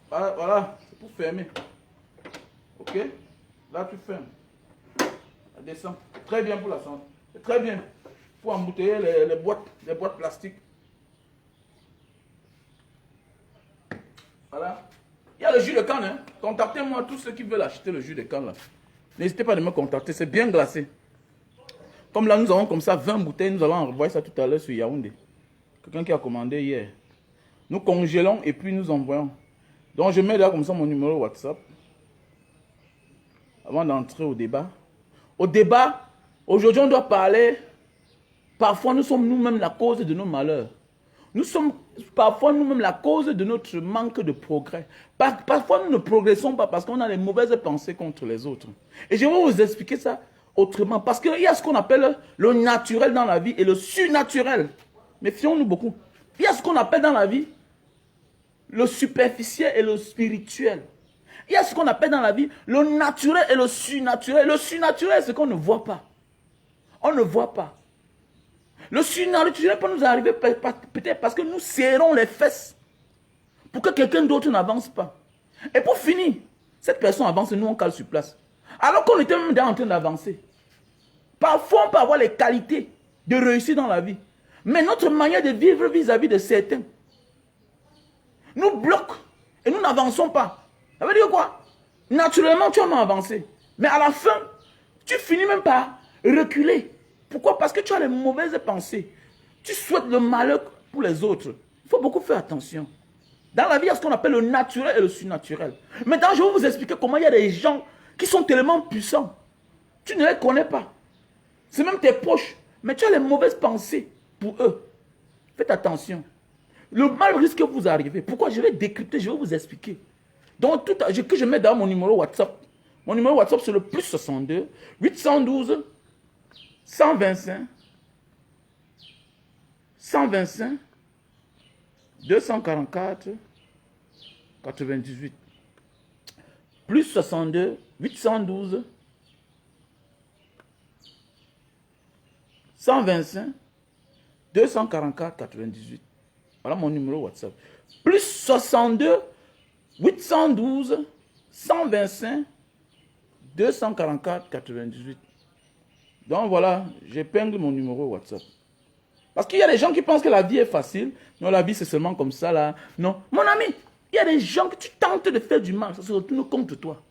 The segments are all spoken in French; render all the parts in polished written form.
Voilà, voilà, c'est pour fermer. Ok? Là, tu fermes. Ça descend. C'est très bien pour la santé. C'est très bien pour embouteiller les boîtes plastiques. Voilà. Il y a le jus de canne. Hein. Contactez-moi tous ceux qui veulent acheter le jus de canne. N'hésitez pas à me contacter. C'est bien glacé. Comme là, nous avons comme ça 20 bouteilles. Nous allons envoyer ça tout à l'heure sur Yaoundé. Quelqu'un qui a commandé hier. Nous congélons et puis nous envoyons. Donc je mets là comme ça mon numéro WhatsApp. Avant d'entrer au débat. Au débat, aujourd'hui on doit parler. Parfois nous sommes nous-mêmes la cause de nos malheurs. Nous sommes parfois nous-mêmes la cause de notre manque de progrès. Parfois nous ne progressons pas parce qu'on a les mauvaises pensées contre les autres. Et je vais vous expliquer ça autrement. Parce qu'il y a ce qu'on appelle le naturel dans la vie et le surnaturel. Méfions-nous beaucoup. Il y a ce qu'on appelle dans la vie le superficiel et le spirituel. Il y a ce qu'on appelle dans la vie le naturel et le surnaturel. Le surnaturel, c'est qu'on ne voit pas. On ne voit pas. Le surnaturel peut nous arriver peut-être parce que nous serrons les fesses pour que quelqu'un d'autre n'avance pas. Et pour finir, cette personne avance et nous on cale sur place. Alors qu'on était même en train d'avancer. Parfois on peut avoir les qualités de réussir dans la vie. Mais notre manière de vivre vis-à-vis de certains nous bloque et nous n'avançons pas. Ça veut dire quoi? Naturellement, tu vas avancer. Mais à la fin, tu finis même par reculer. Pourquoi? Parce que tu as les mauvaises pensées. Tu souhaites le malheur pour les autres. Il faut beaucoup faire attention. Dans la vie, il y a ce qu'on appelle le naturel et le surnaturel. Maintenant, je vais vous expliquer comment il y a des gens qui sont tellement puissants. Tu ne les connais pas. C'est même tes proches. Mais tu as les mauvaises pensées pour eux. Faites attention. Le mal risque de vous arriver. Pourquoi? Je vais décrypter, je vais vous expliquer. Donc, que je mets dans mon numéro WhatsApp. Mon numéro WhatsApp, c'est le plus 62 812 125 125 244 98. Plus 62 812 125 244 98. Voilà mon numéro WhatsApp. Plus 62 812 125 244 98. Donc voilà, j'épingle mon numéro WhatsApp. Parce qu'il y a des gens qui pensent que la vie est facile. Non, la vie c'est seulement comme ça là. Non, mon ami, il y a des gens que tu tentes de faire du mal, ça se retourne contre toi.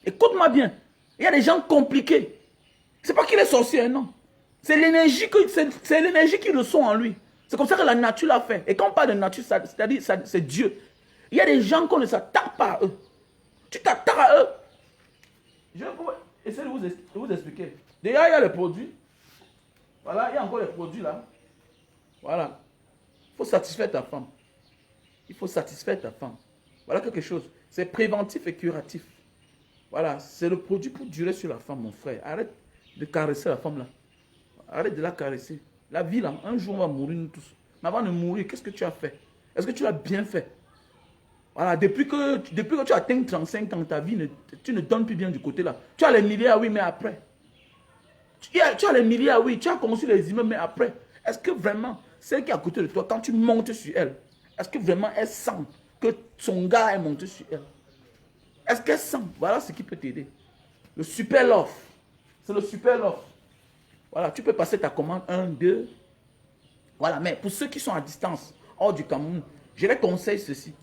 Écoute-moi bien, il y a des gens compliqués. C'est pas qu'il est sorcier, non. C'est l'énergie qui le sont en lui. C'est comme ça que la nature l'a fait. Et quand on parle de nature, c'est-à-dire c'est Dieu. Il y a des gens qu'on ne s'attaque pas à eux. Tu t'attaques à eux. Je vais essayer de vous expliquer. Déjà, il y a les produits. Voilà, il y a encore les produits là. Voilà. Il faut satisfaire ta femme. Il faut satisfaire ta femme. Voilà quelque chose. C'est préventif et curatif. Voilà, c'est le produit pour durer sur la femme, mon frère. Arrête de caresser la femme là. Arrête de la caresser. La vie là, un jour on va mourir nous tous. Mais avant de mourir, qu'est-ce que tu as fait? Est-ce que tu l'as bien fait? Voilà, depuis que tu atteins 35 ans, ta vie, tu ne donnes plus bien du côté là. Tu as les milliards, oui, mais après. Tu as les milliards, oui, tu as conçu les immeubles, mais après. Est-ce que vraiment, celle qui est à côté de toi, quand tu montes sur elle, est-ce que vraiment elle sent que son gars est monté sur elle? Est-ce qu'elle sent? Voilà ce qui peut t'aider. Le super love. C'est le super love. Voilà, tu peux passer ta commande 1, 2. Voilà, mais pour ceux qui sont à distance, hors du Cameroun, je les conseille ceci.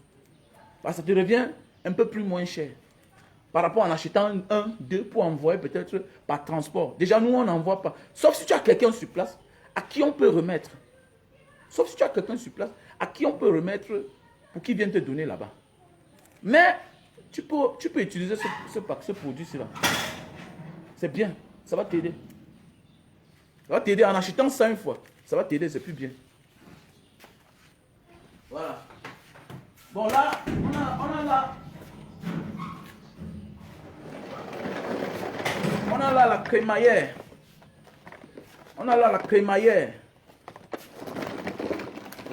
Parce que ça te revient un peu plus moins cher. Par rapport à en achetant 1, 2 pour envoyer peut-être par transport. Déjà, nous, on n'envoie pas. Sauf si tu as quelqu'un sur place à qui on peut remettre. Sauf si tu as quelqu'un sur place à qui on peut remettre pour qu'il vienne te donner là-bas. Mais tu peux utiliser ce produit-ci là. C'est bien. Ça va t'aider. Ça va t'aider en achetant ça une fois. Ça va t'aider, c'est plus bien. Voilà. Bon là, on a là. On a là la crémaillère. On a là la crémaillère.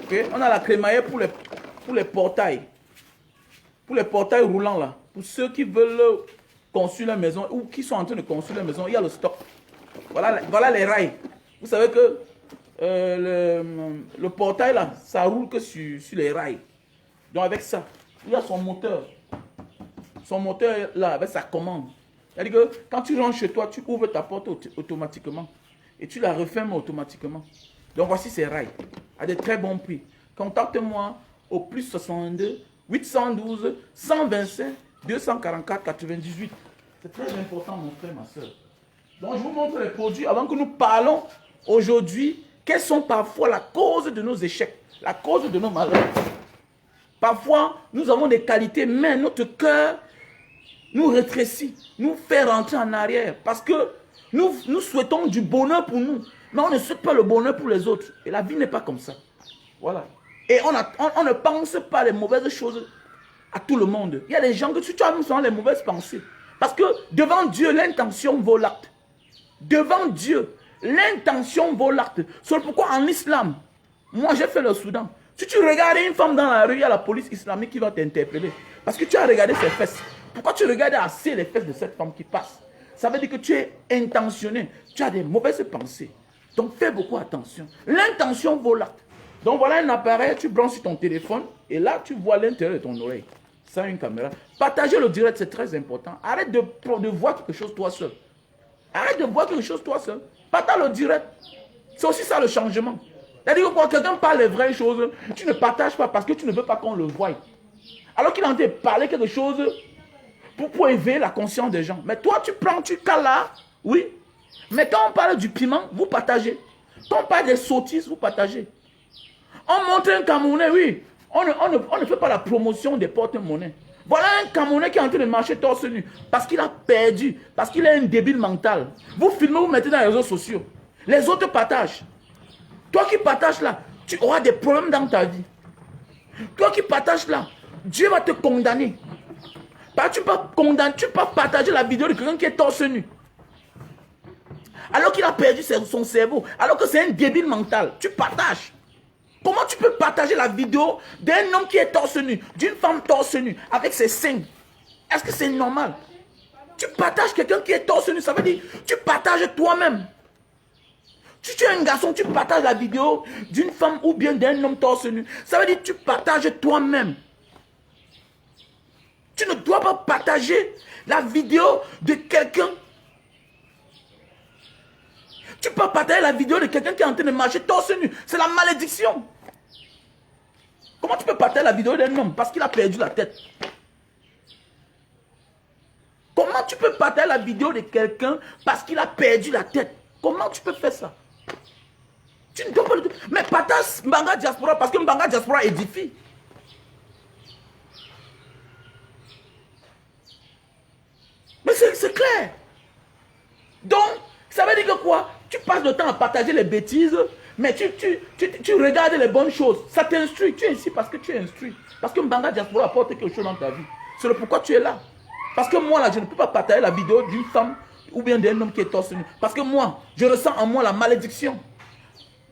Ok? On a la crémaillère pour les portails. Pour les portails roulants là. Pour ceux qui veulent construire la maison ou qui sont en train de construire la maison, il y a le stock. Voilà les rails. Vous savez que le portail là, ça roule que sur les rails. Donc avec ça, Il y a son moteur. Son moteur là, avec sa commande. C'est-à-dire que quand tu rentres chez toi, tu ouvres ta porte automatiquement. Et tu la refermes automatiquement. Donc voici ces rails. À de très bons prix. Contacte-moi au plus 62 812 125 244 98. C'est très important, mon frère, ma soeur. Donc je vous montre les produits avant que nous parlons aujourd'hui. Quelles sont parfois la cause de nos échecs, la cause de nos malheurs. Parfois, nous avons des qualités, mais notre cœur nous rétrécit, nous fait rentrer en arrière. Parce que nous souhaitons du bonheur pour nous, mais on ne souhaite pas le bonheur pour les autres. Et la vie n'est pas comme ça. Voilà. Et on ne pense pas les mauvaises choses à tout le monde. Il y a des gens que tu as souvent les mauvaises pensées. Parce que devant Dieu, l'intention vaut l'acte. Devant Dieu, l'intention vaut l'acte. C'est pourquoi en islam, moi j'ai fait le Soudan. Si tu regardes une femme dans la rue, il y a la police islamique qui va t'interpeller. Parce que tu as regardé ses fesses. Pourquoi tu regardes assez les fesses de cette femme qui passe? Ça veut dire que tu es intentionné. Tu as des mauvaises pensées. Donc fais beaucoup attention. L'intention vaut l'acte. Donc voilà un appareil, tu branches sur ton téléphone et là tu vois l'intérieur de ton oreille. Ça, une caméra. Partager le direct, c'est très important. Arrête de voir quelque chose toi seul. Arrête de voir quelque chose toi seul. Partage le direct. C'est aussi ça le changement. C'est-à-dire que quand quelqu'un parle les vraies choses, tu ne partages pas parce que tu ne veux pas qu'on le voie. Alors qu'il est en train de parler quelque chose pour éveiller la conscience des gens. Mais toi, tu prends, tu cales là, oui. Mais quand on parle du piment, vous partagez. Quand on parle des sottises, vous partagez. On montre un Camerounais, oui. On ne fait pas la promotion des porte-monnaies. Voilà un Camerounais qui est en train de marcher torse nu parce qu'il a perdu, parce qu'il est un débile mental. Vous filmez, vous mettez dans les réseaux sociaux. Les autres partagent. Toi qui partages là, tu auras des problèmes dans ta vie. Toi qui partages là, Dieu va te condamner. Tu peux partager la vidéo de quelqu'un qui est torse nu. Alors qu'il a perdu son cerveau, alors que c'est un débile mental. Tu partages. Comment tu peux partager la vidéo d'un homme qui est torse nu, d'une femme torse nu, avec ses seins? Est-ce que c'est normal? Tu partages quelqu'un qui est torse nu, ça veut dire tu partages toi-même. Si tu es un garçon, tu partages la vidéo d'une femme ou bien d'un homme torse nu. Ça veut dire tu partages toi-même. Tu ne dois pas partager la vidéo de quelqu'un. Tu peux partager la vidéo de quelqu'un qui est en train de marcher torse nu. C'est la malédiction. Comment tu peux partager la vidéo d'un homme parce qu'il a perdu la tête? Comment tu peux partager la vidéo de quelqu'un parce qu'il a perdu la tête? Comment tu peux faire ça? Tu ne dois pas le... Mais partage Mbanga Diaspora parce que Mbanga Diaspora édifie. Mais c'est clair. Donc, ça veut dire que quoi? Tu passes le temps à partager les bêtises, mais tu regardes les bonnes choses. Ça t'instruit. Tu es ici parce que tu es instruit. Parce que Mbanga Diaspora apporte quelque chose dans ta vie. C'est le pourquoi tu es là. Parce que moi, là, je ne peux pas partager la vidéo d'une femme ou bien d'un homme qui est torse nu. Parce que moi, je ressens en moi la malédiction.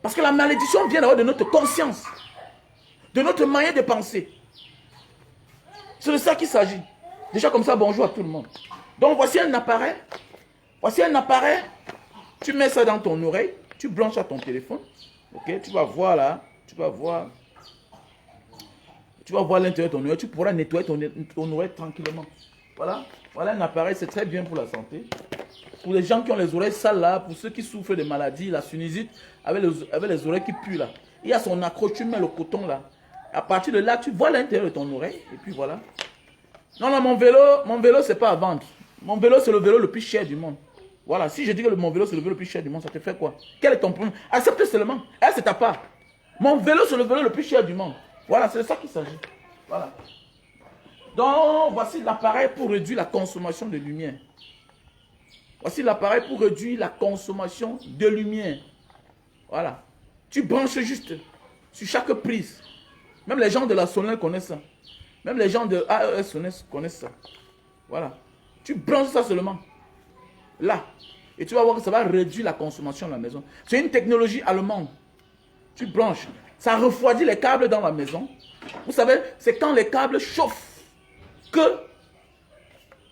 Parce que la malédiction vient d'abord de notre conscience, de notre manière de penser. C'est de ça qu'il s'agit. Déjà comme ça, bonjour à tout le monde. Donc voici un appareil. Voici un appareil. Tu mets ça dans ton oreille. Tu branches à ton téléphone. Ok, tu vas voir là. Tu vas voir l'intérieur de ton oreille. Tu pourras nettoyer ton oreille tranquillement. Voilà. Voilà un appareil. C'est très bien pour la santé. Pour les gens qui ont les oreilles sales là, pour ceux qui souffrent de maladies, la sinusite, avec les oreilles qui puent là. Il y a son accroche, tu mets le coton là. À partir de là, tu vois l'intérieur de ton oreille. Et puis voilà. Non, non, mon vélo, c'est pas à vendre. Mon vélo, c'est le vélo le plus cher du monde. Voilà, si je dis que mon vélo, c'est le vélo le plus cher du monde, ça te fait quoi? Quel est ton problème? Accepte seulement. C'est ta part. Mon vélo, c'est le vélo le plus cher du monde. Voilà, c'est de ça qu'il s'agit. Voilà. Donc, voici l'appareil pour réduire la consommation de lumière. Voici l'appareil pour réduire la consommation de lumière. Voilà. Tu branches juste sur chaque prise. Même les gens de la Sonel connaissent ça. Même les gens de AES connaissent ça. Voilà. Tu branches ça seulement. Là. Et tu vas voir que ça va réduire la consommation de la maison. C'est une technologie allemande. Tu branches. Ça refroidit les câbles dans la maison. Vous savez, c'est quand les câbles chauffent que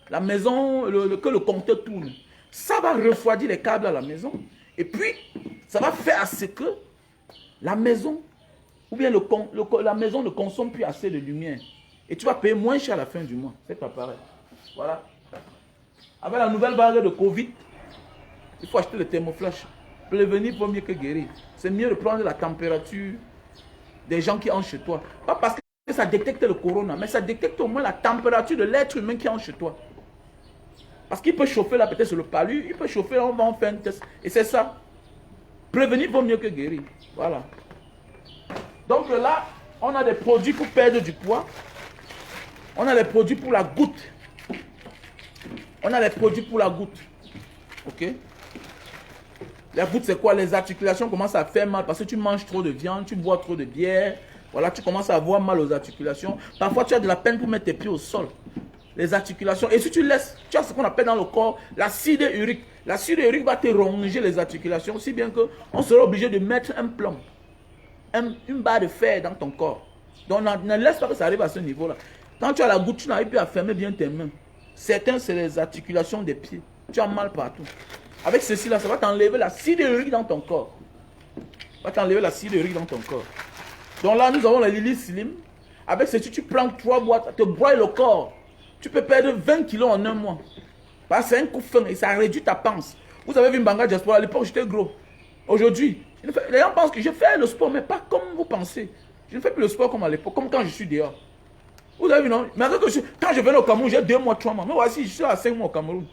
la maison, que le compteur tourne. Ça va refroidir les câbles à la maison. Et puis, ça va faire à ce que la maison, ou bien la maison ne consomme plus assez de lumière. Et tu vas payer moins cher à la fin du mois, cet appareil. Voilà. Avec la nouvelle vague de Covid, il faut acheter le thermoflash. Prévenir vaut mieux que guérir. C'est mieux de prendre la température des gens qui entrent chez toi. Pas parce que ça détecte le corona, mais ça détecte au moins la température de l'être humain qui entre chez toi. Parce qu'il peut chauffer là, peut-être sur le palu, il peut chauffer, on va en faire un test. Et c'est ça. Prévenir vaut mieux que guérir. Voilà. Donc là, on a des produits pour perdre du poids. On a des produits pour la goutte. On a les produits pour la goutte. Ok? La goutte, c'est quoi? Les articulations commencent à faire mal parce que tu manges trop de viande, tu bois trop de bière. Voilà, tu commences à avoir mal aux articulations. Parfois, tu as de la peine pour mettre tes pieds au sol. Les articulations. Et si tu laisses, tu as ce qu'on appelle dans le corps l'acide urique. L'acide urique va te ronger les articulations, si bien qu'on sera obligé de mettre un plomb, une barre de fer dans ton corps. Donc, ne laisse pas que ça arrive à ce niveau-là. Quand tu as la goutte, tu n'arrives plus à fermer bien tes mains. Certains, c'est les articulations des pieds. Tu as mal partout. Avec ceci là, ça va t'enlever l'acide urique dans ton corps. Ça va t'enlever l'acide urique dans ton corps. Donc là, nous avons la Lily Slim. Avec ceci, tu prends 3 boîtes, ça te broie le corps. Tu peux perdre 20 kilos en un mois. Parce que c'est un coup fin et ça réduit ta panse. Vous avez vu Mbanga Diaspora, à l'époque, j'étais gros. Aujourd'hui, les gens pensent que je fais le sport, mais pas comme vous pensez. Je ne fais plus le sport comme à l'époque, comme quand je suis dehors. Vous avez vu, non? Mais quand je venais au Cameroun, j'ai 2 mois, 3 mois. Mais voici, je suis à 5 mois au Cameroun.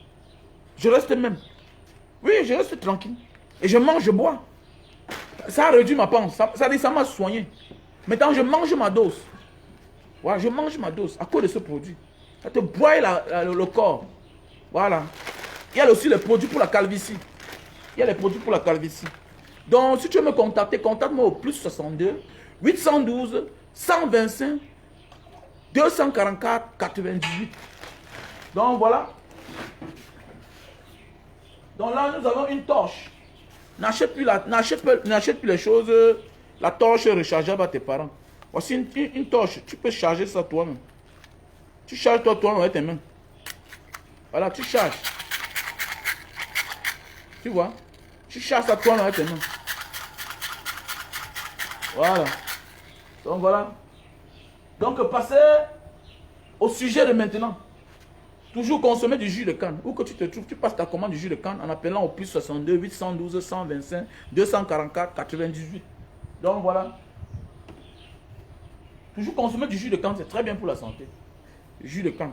Je reste même. Oui, je reste tranquille. Et je mange, je bois. Ça a réduit ma panse. Ça m'a soigné. Maintenant, je mange ma dose. Voilà, je mange ma dose à cause de ce produit. Ça te broie le corps. Voilà. Il y a aussi les produits pour la calvitie. Il y a les produits pour la calvitie. Donc, si tu veux me contacter, contacte-moi au plus 62 812 125 244 98. Donc, voilà. Donc là, nous avons une torche. N'achète plus les choses. La torche rechargeable à tes parents. Voici une torche. Tu peux charger ça toi-même. Tu charges toi-même avec tes mains. Voilà, tu charges. Tu vois? Tu charges ça toi-même avec tes mains. Voilà. Donc voilà. Donc passez au sujet de maintenant. Toujours consommer du jus de canne. Où que tu te trouves, tu passes ta commande du jus de canne en appelant au plus 62 812 125 244 98. Donc voilà. Toujours consommer du jus de canne, c'est très bien pour la santé. Jus de canne.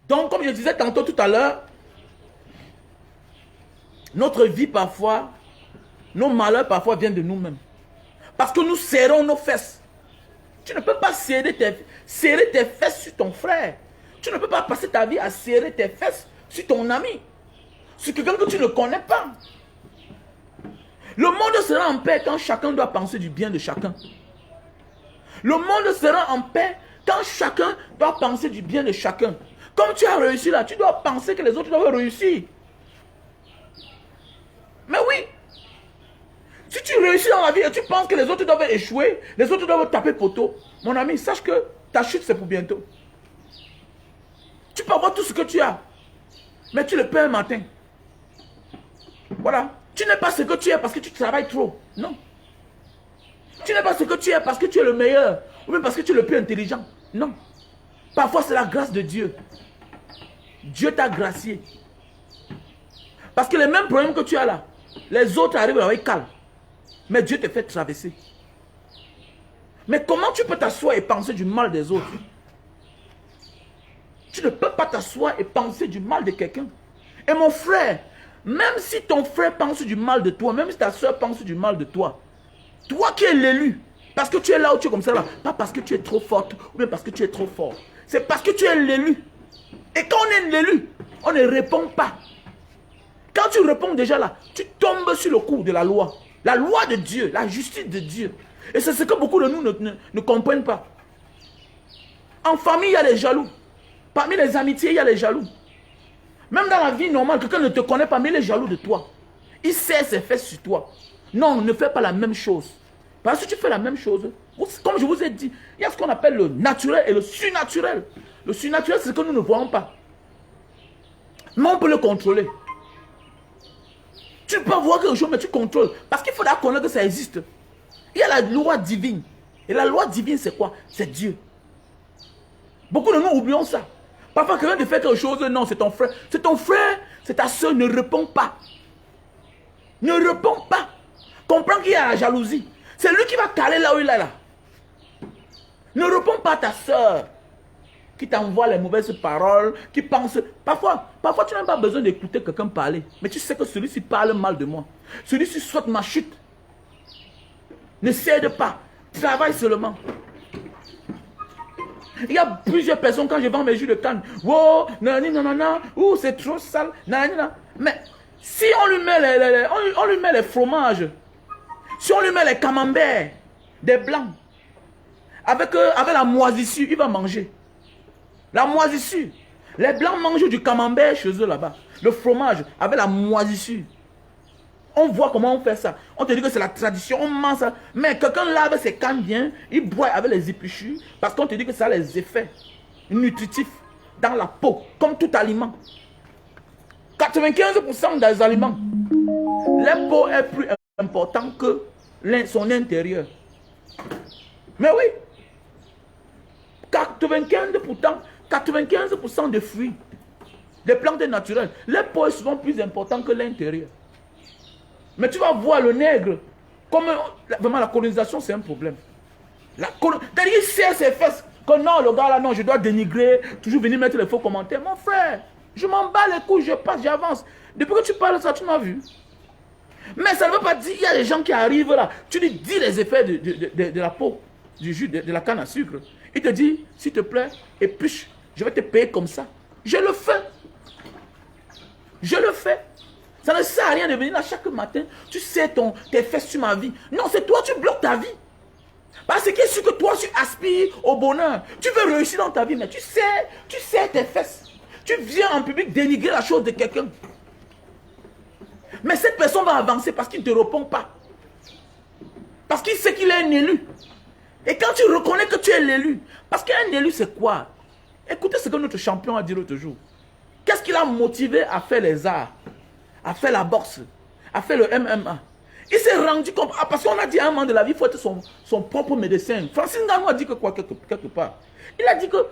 Donc, comme je disais tantôt tout à l'heure, notre vie parfois, nos malheurs parfois viennent de nous-mêmes. Parce que nous serrons nos fesses. Tu ne peux pas serrer tes fesses sur ton frère. Tu ne peux pas passer ta vie à serrer tes fesses sur ton ami. Sur quelqu'un que tu ne connais pas. Le monde sera en paix quand chacun doit penser du bien de chacun. Le monde sera en paix quand chacun doit penser du bien de chacun. Comme tu as réussi là, tu dois penser que les autres doivent réussir. Mais oui. Si tu réussis dans la vie et tu penses que les autres doivent échouer, les autres doivent taper poteau, mon ami, sache que ta chute c'est pour bientôt. Tu peux avoir tout ce que tu as, mais tu le perds un matin. Voilà. Tu n'es pas ce que tu es parce que tu travailles trop. Non. Tu n'es pas ce que tu es parce que tu es le meilleur, ou même parce que tu es le plus intelligent. Non. Parfois c'est la grâce de Dieu. Dieu t'a gracié. Parce que les mêmes problèmes que tu as là, les autres arrivent avec calme. Mais Dieu te fait traverser. Mais comment tu peux t'asseoir et penser du mal des autres? Tu ne peux pas t'asseoir et penser du mal de quelqu'un. Et mon frère, même si ton frère pense du mal de toi, même si ta soeur pense du mal de toi, toi qui es l'élu, parce que tu es là où tu es comme ça là, pas parce que tu es trop forte ou bien parce que tu es trop fort. C'est parce que tu es l'élu. Et quand on est l'élu, on ne répond pas. Quand tu réponds déjà là, tu tombes sur le coup de la loi. La loi de Dieu, la justice de Dieu. Et c'est ce que beaucoup de nous ne comprennent pas. En famille, il y a les jaloux. Parmi les amitiés, il y a les jaloux. Même dans la vie normale, quelqu'un ne te connaît pas, mais il est jaloux de toi. Il serre ses fesses sur toi. Non, ne fais pas la même chose. Parce que si tu fais la même chose, comme je vous ai dit, il y a ce qu'on appelle le naturel et le surnaturel. Le surnaturel, c'est ce que nous ne voyons pas. Mais on peut le contrôler. Tu peux voir quelque chose, mais tu contrôles. Parce qu'il faudra connaître que ça existe. Il y a la loi divine. Et la loi divine, c'est quoi? C'est Dieu. Beaucoup de nous oublions ça. Parfois, quelqu'un te fait quelque chose, non, c'est ton frère. C'est ton frère, c'est ta soeur, ne réponds pas. Ne réponds pas. Comprends qu'il y a la jalousie. C'est lui qui va caler là où il est là. Ne réponds pas à ta soeur qui t'envoie les mauvaises paroles, qui pense... Parfois tu n'as pas besoin d'écouter quelqu'un parler. Mais tu sais que celui-ci parle mal de moi. Celui-ci souhaite ma chute. Ne cède pas. Travaille seulement. Il y a plusieurs personnes quand je vends mes jus de canne. Wow, nanani, nanana, ouh, c'est trop sale. Nanani, nanana. Mais si on lui met on lui met les fromages, si on lui met les camemberts, des blancs, avec la moisissure, il va manger. La moisissure. Les blancs mangent du camembert chez eux là-bas. Le fromage avec la moisissure. On voit comment on fait ça. On te dit que c'est la tradition, on mange ça. Mais quelqu'un lave ses cannes bien, il boit avec les épluchures, parce qu'on te dit que ça a les effets nutritifs dans la peau, comme tout aliment. 95% des aliments, la peau est plus importante que son intérieur. Mais oui, 95% de fruits, des plantes naturelles, la peau est souvent plus importante que l'intérieur. Mais tu vas voir le nègre, comme vraiment la colonisation, c'est un problème. C'est-à-dire qu'il serre ses fesses, que non, le gars là, non, je dois dénigrer, toujours venir mettre les faux commentaires. Mon frère, je m'en bats les couilles, je passe, j'avance. Depuis que tu parles de ça, tu m'as vu. Mais ça ne veut pas dire, il y a des gens qui arrivent là, tu lui dis les effets de la peau, du jus, de la canne à sucre. Il te dit, s'il te plaît, épluche, je vais te payer comme ça. Je le fais. Je le fais. Ça ne sert à rien de venir là chaque matin, tu sais tes fesses sur ma vie. Non, c'est toi, tu bloques ta vie. Parce que c'est sûr que toi, tu aspires au bonheur. Tu veux réussir dans ta vie, mais tu sais tes fesses. Tu viens en public dénigrer la chose de quelqu'un. Mais cette personne va avancer parce qu'il ne te répond pas. Parce qu'il sait qu'il est un élu. Et quand tu reconnais que tu es l'élu, parce qu'un élu, c'est quoi? Écoutez ce que notre champion a dit l'autre jour. Qu'est-ce qui l'a motivé à faire les arts, à faire la boxe, à faire le MMA? Il s'est rendu compte, parce qu'on a dit à un moment de la vie, il faut être son propre médecin. Francis Ngannou a dit que quoi, quelque part? Il a dit que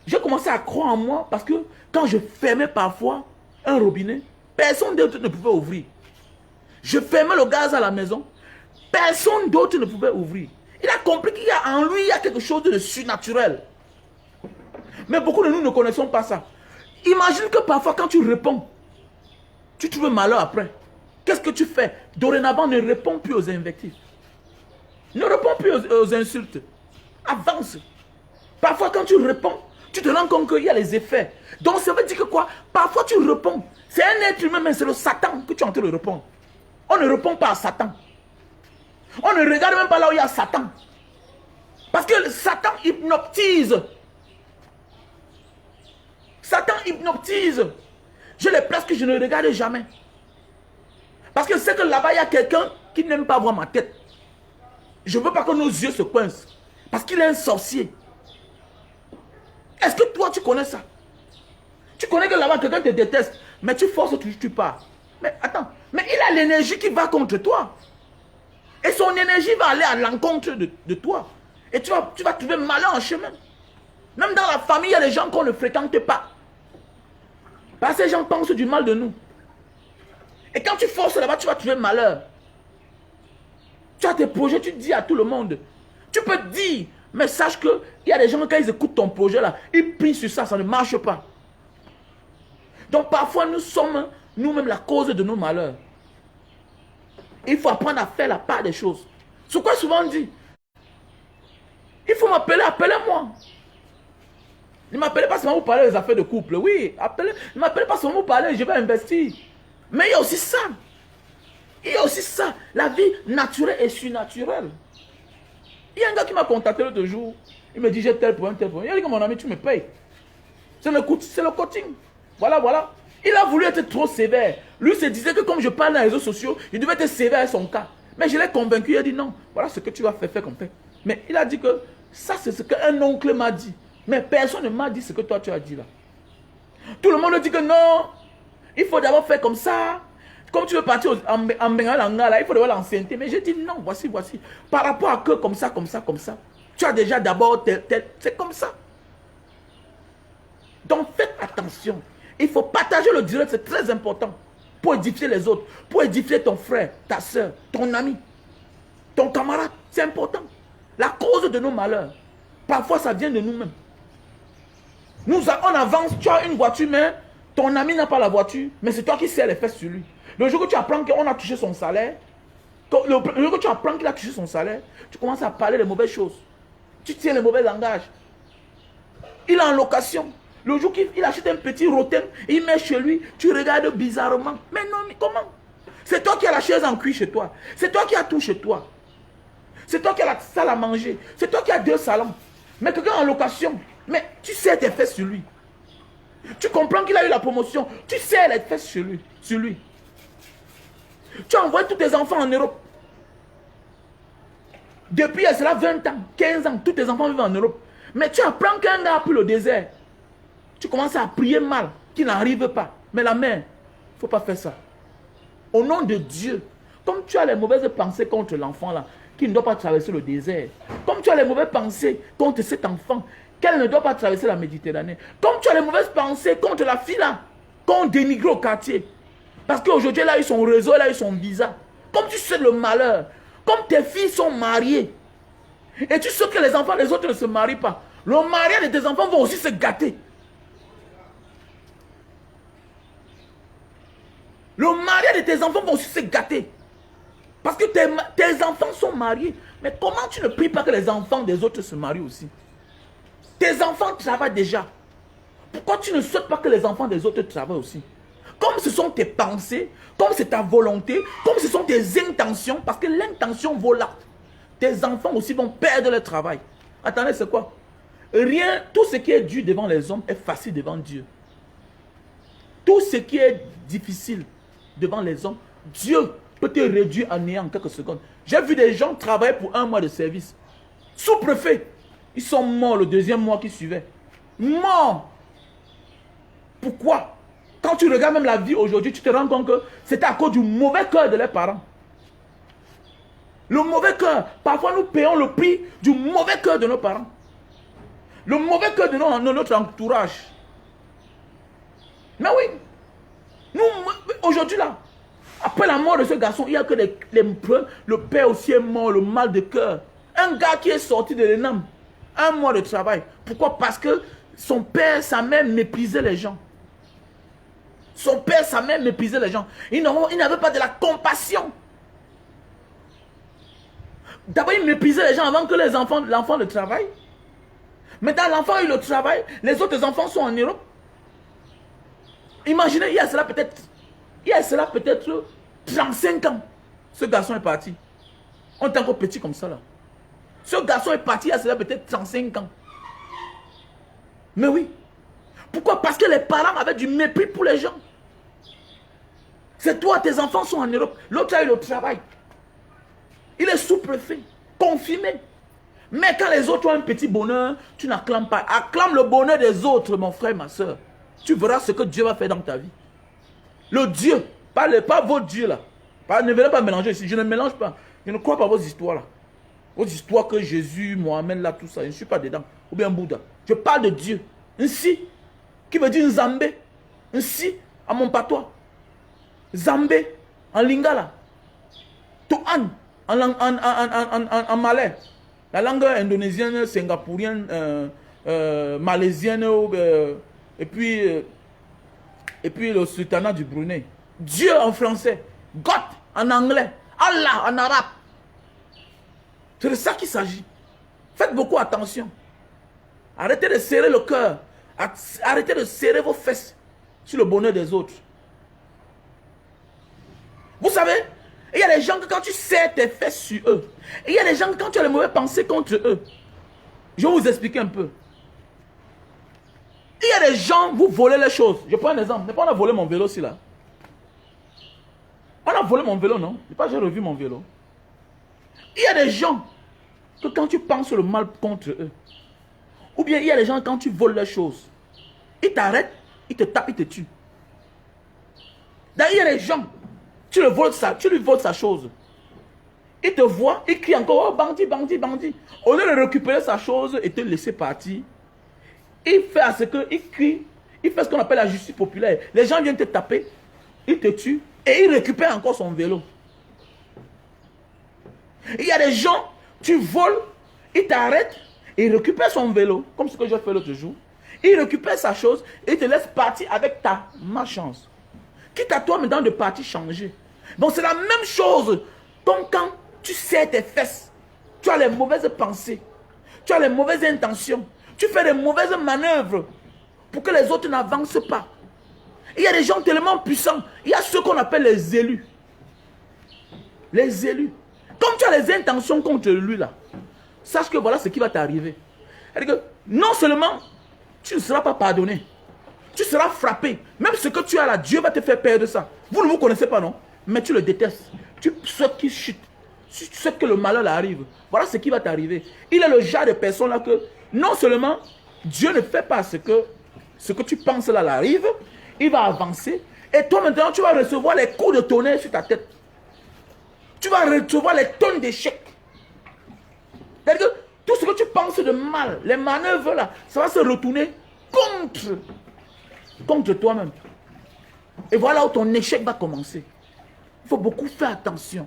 j'ai commencé à croire en moi parce que quand je fermais parfois un robinet, personne d'autre ne pouvait ouvrir. Je fermais le gaz à la maison, personne d'autre ne pouvait ouvrir. Il a compris qu'il y a en lui, il y a quelque chose de surnaturel. Mais beaucoup de nous ne connaissons pas ça. Imagine que parfois quand tu réponds, tu trouves malheur après. Qu'est-ce que tu fais? Dorénavant, ne réponds plus aux invectives. Ne réponds plus aux insultes. Avance. Parfois quand tu réponds, tu te rends compte qu'il y a les effets. Donc ça veut dire que quoi? Parfois tu réponds. C'est un être humain, mais c'est le Satan que tu es en train de répondre. On ne répond pas à Satan. On ne regarde même pas là où il y a Satan. Parce que Satan hypnotise. Satan hypnotise. Je les place que je ne regarde jamais. Parce que c'est que là-bas, il y a quelqu'un qui n'aime pas voir ma tête. Je ne veux pas que nos yeux se coincent. Parce qu'il est un sorcier. Est-ce que toi, tu connais ça? Tu connais que là-bas, quelqu'un te déteste. Mais tu forces, tu pars. Mais attends, mais il a l'énergie qui va contre toi. Et son énergie va aller à l'encontre de toi. Et tu vas trouver malheur en chemin. Même dans la famille, il y a des gens qu'on ne fréquente pas. Parce que ces gens pensent du mal de nous. Et quand tu forces là-bas, tu vas trouver malheur. Tu as tes projets, tu dis à tout le monde. Tu peux dire, mais sache qu'il y a des gens, quand ils écoutent ton projet là, ils prient sur ça, ça ne marche pas. Donc parfois, nous sommes nous-mêmes la cause de nos malheurs. Il faut apprendre à faire la part des choses. C'est quoi souvent on dit? Il faut m'appeler, appelez-moi. Ne m'appelez pas seulement pour parler des affaires de couple. Oui, ne m'appelez pas seulement pour parler, je vais investir. Mais il y a aussi ça. Il y a aussi ça. La vie naturelle et surnaturelle. Il y a un gars qui m'a contacté l'autre jour. Il me dit, j'ai tel point, tel point. Il a dit que mon ami, tu me payes. C'est le coaching. Voilà, voilà. Il a voulu être trop sévère. Lui se disait que comme je parle dans les réseaux sociaux, il devait être sévère à son cas. Mais je l'ai convaincu, il a dit non. Voilà ce que tu vas faire comme fait. Mais il a dit que ça, c'est ce qu'un oncle m'a dit. Mais personne ne m'a dit ce que toi tu as dit là. Tout le monde dit que non. Il faut d'abord faire comme ça. Comme tu veux partir en Bengalanga, là, il faut d'abord l'ancienneté. Mais j'ai dit non, voici. Par rapport à que comme ça. Tu as déjà d'abord c'est comme ça. Donc faites attention. Il faut partager le direct, c'est très important. Pour édifier les autres. Pour édifier ton frère, ta soeur, ton ami, ton camarade. C'est important. La cause de nos malheurs. Parfois, ça vient de nous-mêmes. On avance, tu as une voiture, mais ton ami n'a pas la voiture, mais c'est toi qui serres les fesses sur lui. Le jour que tu apprends qu'on a touché son salaire, le jour que tu apprends qu'il a touché son salaire, tu commences à parler de mauvaises choses. Tu tiens les mauvais langages. Il est en location. Le jour qu'il achète un petit rotin, il met chez lui, tu regardes bizarrement. Mais non, mais comment? C'est toi qui as la chaise en cuir chez toi. C'est toi qui as tout chez toi. C'est toi qui as la salle à manger. C'est toi qui as 2 salons. Mais quelqu'un en location, mais tu serres tes fesses sur lui. Tu comprends qu'il a eu la promotion. Tu serres les fesses sur lui. Tu envoies tous tes enfants en Europe. Depuis cela 20 ans, 15 ans, tous tes enfants vivent en Europe. Mais tu apprends qu'un gars a pris le désert. Tu commences à prier mal, qu'il n'arrive pas. Mais la mère, il ne faut pas faire ça. Au nom de Dieu, comme tu as les mauvaises pensées contre l'enfant là, qui ne doit pas traverser le désert. Comme tu as les mauvaises pensées contre cet enfant, qu'elle ne doit pas traverser la Méditerranée. Comme tu as les mauvaises pensées contre la fille là, qu'on dénigre au quartier. Parce qu'aujourd'hui, elle a eu son réseau, elle a eu son visa. Comme tu sais le malheur, comme tes filles sont mariées, et tu sais que les enfants des autres ne se marient pas, le mariage de tes enfants vont aussi se gâter. Le mariage de tes enfants vont aussi se gâter. Parce que tes enfants sont mariés. Mais comment tu ne pries pas que les enfants des autres se marient aussi? Tes enfants travaillent déjà. Pourquoi tu ne souhaites pas que les enfants des autres travaillent aussi? Comme ce sont tes pensées, comme c'est ta volonté, comme ce sont tes intentions, parce que l'intention vaut l'acte. Tes enfants aussi vont perdre leur travail. Attendez, c'est quoi? Rien, tout ce qui est dur devant les hommes est facile devant Dieu. Tout ce qui est difficile devant les hommes, Dieu peut te réduire à néant en quelques secondes. J'ai vu des gens travailler pour 1 mois de service. Sous-préfet, ils sont morts le 2e mois qui suivait. Morts. Pourquoi? Quand tu regardes même la vie aujourd'hui, tu te rends compte que c'était à cause du mauvais cœur de leurs parents. Le mauvais cœur. Parfois, nous payons le prix du mauvais cœur de nos parents. Le mauvais cœur de notre entourage. Mais oui. Nous, aujourd'hui là, après la mort de ce garçon, il n'y a que le père aussi est mort, le mal de cœur. Un gars qui est sorti de l'ENAM, 1 mois de travail. Pourquoi? Parce que son père, sa mère méprisaient les gens. Son père, sa mère méprisaient les gens. Ils n'avaient pas de la compassion. D'abord, ils méprisaient les gens avant que l'enfant ne travaille. Maintenant, l'enfant a eu le travail. Les autres enfants sont en Europe. Imaginez, il y a cela peut-être 35 ans. Ce garçon est parti. On est encore petit comme ça là. Ce garçon est parti il y a cela peut-être 35 ans. Mais oui. Pourquoi? Parce que les parents avaient du mépris pour les gens. C'est toi, tes enfants sont en Europe. L'autre a eu le travail. Il est sous-préfet, confirmé. Mais quand les autres ont un petit bonheur, tu n'acclames pas. Acclame le bonheur des autres, mon frère, ma soeur. Tu verras ce que Dieu va faire dans ta vie. Le Dieu, pas vos dieux là. Ne venez pas mélanger ici. Je ne mélange pas. Je ne crois pas à vos histoires là. Vos histoires que Jésus, Mohamed là, tout ça. Je ne suis pas dedans. Ou bien Bouddha. Je parle de Dieu. Ainsi, qui veut dire Nzambé. Ainsi, à mon patois. Zambé, en lingala. Tuan, en malais. La langue indonésienne, singapourienne, malaisienne, et puis le sultanat du Brunei. Dieu en français, God en anglais, Allah en arabe. C'est de ça qu'il s'agit. Faites beaucoup attention. Arrêtez de serrer le cœur. Arrêtez de serrer vos fesses sur le bonheur des autres. Vous savez, il y a des gens que quand tu serres tes fesses sur eux, et il y a des gens que quand tu as les mauvaises pensées contre eux, je vais vous expliquer un peu. Il y a des gens, vous volez les choses. Je prends un exemple. On a volé mon vélo aussi là. On a volé mon vélo, non? Je n'ai pas revu mon vélo. Il y a des gens que quand tu penses le mal contre eux, ou bien il y a des gens quand tu voles les choses, ils t'arrêtent, ils te tapent, ils te tuent. D'ailleurs, il y a des gens, tu lui voles sa chose. Il te voit, il crie encore, oh bandit, bandit, bandit. Au lieu de récupérer sa chose et te laisser partir, il fait à ce qu'il crie, il fait ce qu'on appelle la justice populaire. Les gens viennent te taper, il te tue et il récupère encore son vélo. Il y a des gens, tu voles, il t'arrête et il récupère son vélo, comme ce que j'ai fait l'autre jour. Il récupère sa chose et il te laisse partir avec ta malchance. Quitte à toi maintenant de partir changer. Donc c'est la même chose. Donc quand tu serres tes fesses, tu as les mauvaises pensées, tu as les mauvaises intentions, tu fais des mauvaises manœuvres pour que les autres n'avancent pas. Il y a des gens tellement puissants. Il y a ceux qu'on appelle les élus. Les élus. Comme tu as les intentions contre lui là, sache que voilà ce qui va t'arriver. C'est-à-dire que non seulement tu ne seras pas pardonné, tu seras frappé. Même ce que tu as là, Dieu va te faire perdre ça. Vous ne vous connaissez pas, non? Mais tu le détestes. Tu souhaites qu'il chute. Tu souhaites que le malheur arrive. Voilà ce qui va t'arriver. Il est le genre de personne là que non seulement Dieu ne fait pas ce que tu penses là arrive, il va avancer. Et toi maintenant, tu vas recevoir les coups de tonnerre sur ta tête. Tu vas recevoir les tonnes d'échecs. C'est-à-dire que tout ce que tu penses de mal, les manœuvres là, ça va se retourner contre toi-même. Et voilà où ton échec va commencer. Il faut beaucoup faire attention.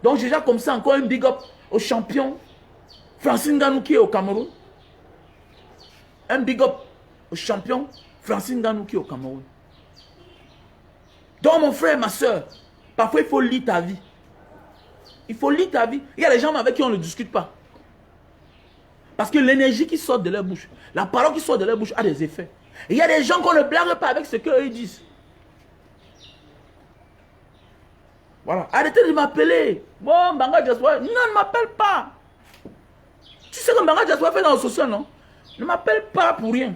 Donc déjà comme ça, encore un big up au champion Francine Nganou qui est au Cameroun. Un big up au champion Francine Nganou qui est au Cameroun. Donc mon frère, ma soeur, parfois il faut lire ta vie. Il faut lire ta vie. Il y a des gens avec qui on ne discute pas. Parce que l'énergie qui sort de leur bouche, la parole qui sort de leur bouche a des effets. Et il y a des gens qu'on ne blague pas avec ce qu'eux disent. Voilà. Arrêtez de m'appeler. Bon, Mbanga Diaspora. Non, ne m'appelle pas. Tu sais que Mbanga Diaspora fait dans le social, non? Ne m'appelle pas pour rien.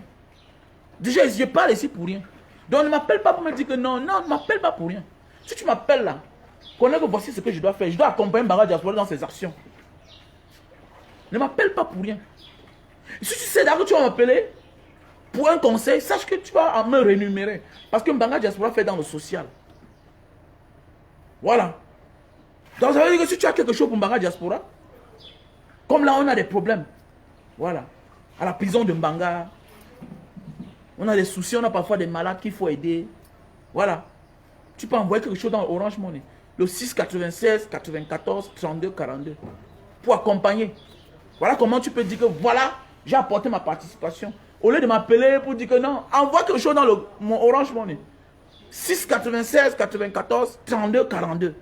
Déjà, je parle ici pour rien. Donc ne m'appelle pas pour me dire que non. Non, ne m'appelle pas pour rien. Si tu m'appelles là, connais que voici ce que je dois faire. Je dois accompagner Mbanga Diaspora dans ses actions. Ne m'appelle pas pour rien. Si tu sais d'accord que tu vas m'appeler pour un conseil, sache que tu vas me rémunérer. Parce que Mbanga Diaspora fait dans le social. Voilà. Donc ça veut dire que si tu as quelque chose pour Mbanga Diaspora, comme là on a des problèmes. Voilà. À la prison de Mbanga, on a des soucis, on a parfois des malades qu'il faut aider. Voilà. Tu peux envoyer quelque chose dans Orange Money. Le 6 96 94 32 42. Pour accompagner. Voilà comment tu peux dire que voilà, j'ai apporté ma participation. Au lieu de m'appeler pour dire que non, envoie quelque chose dans mon Orange Money. 6 96 94 32 42.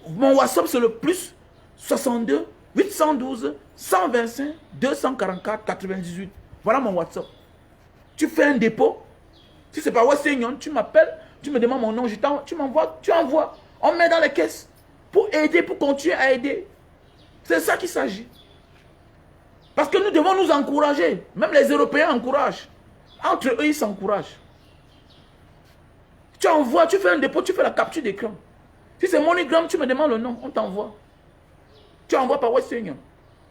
Mon WhatsApp c'est le plus 62 812 125 244 98. Voilà mon WhatsApp. Tu fais un dépôt. Si c'est pas Western Union, tu m'appelles, tu me demandes mon nom, tu m'envoies, tu envoies. On met dans les caisses pour aider, pour continuer à aider. C'est ça qu'il s'agit. Parce que nous devons nous encourager. Même les Européens encouragent. Entre eux, ils s'encouragent. Tu envoies, tu fais un dépôt, tu fais la capture d'écran. Si c'est MoneyGram, tu me demandes le nom, on t'envoie. Tu envoies par Western Union.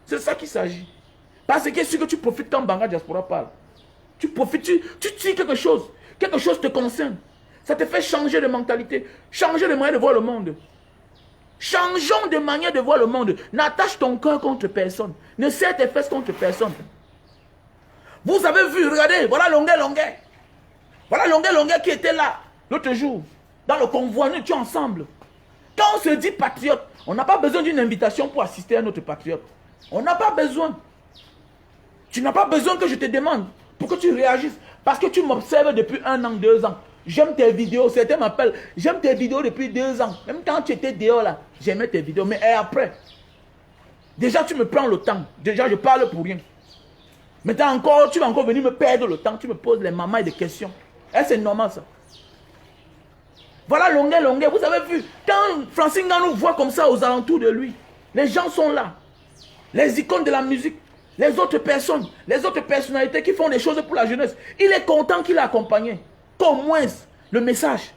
C'est ça qu'il s'agit. Parce que c'est sûr que tu profites quand Mbanga Diaspora parle. Tu profites, tu tires quelque chose. Quelque chose te concerne. Ça te fait changer de mentalité. Changer de manière de voir le monde. Changeons de manière de voir le monde. N'attache ton cœur contre personne. Ne serre tes fesses contre personne. Vous avez vu, regardez, voilà Longuet. Voilà Longuet qui était là l'autre jour. Dans le convoi, nous étions ensemble. Quand on se dit patriote, on n'a pas besoin d'une invitation pour assister à notre patriote. On n'a pas besoin. Tu n'as pas besoin que je te demande pour que tu réagisses. Parce que tu m'observes depuis 1 an, 2 ans. J'aime tes vidéos. Certains m'appellent. J'aime tes vidéos depuis 2 ans. Même quand tu étais dehors là, j'aimais tes vidéos. Mais après, déjà tu me prends le temps. Déjà je parle pour rien. Maintenant encore, tu vas encore venir me perdre le temps. Tu me poses les mamans et des questions. Est-ce que c'est normal ça? Voilà Longuet. Vous avez vu, quand Francine Nganou voit comme ça aux alentours de lui, les gens sont là. Les icônes de la musique, les autres personnes, les autres personnalités qui font des choses pour la jeunesse. Il est content qu'il a accompagné. Qu'au moins le message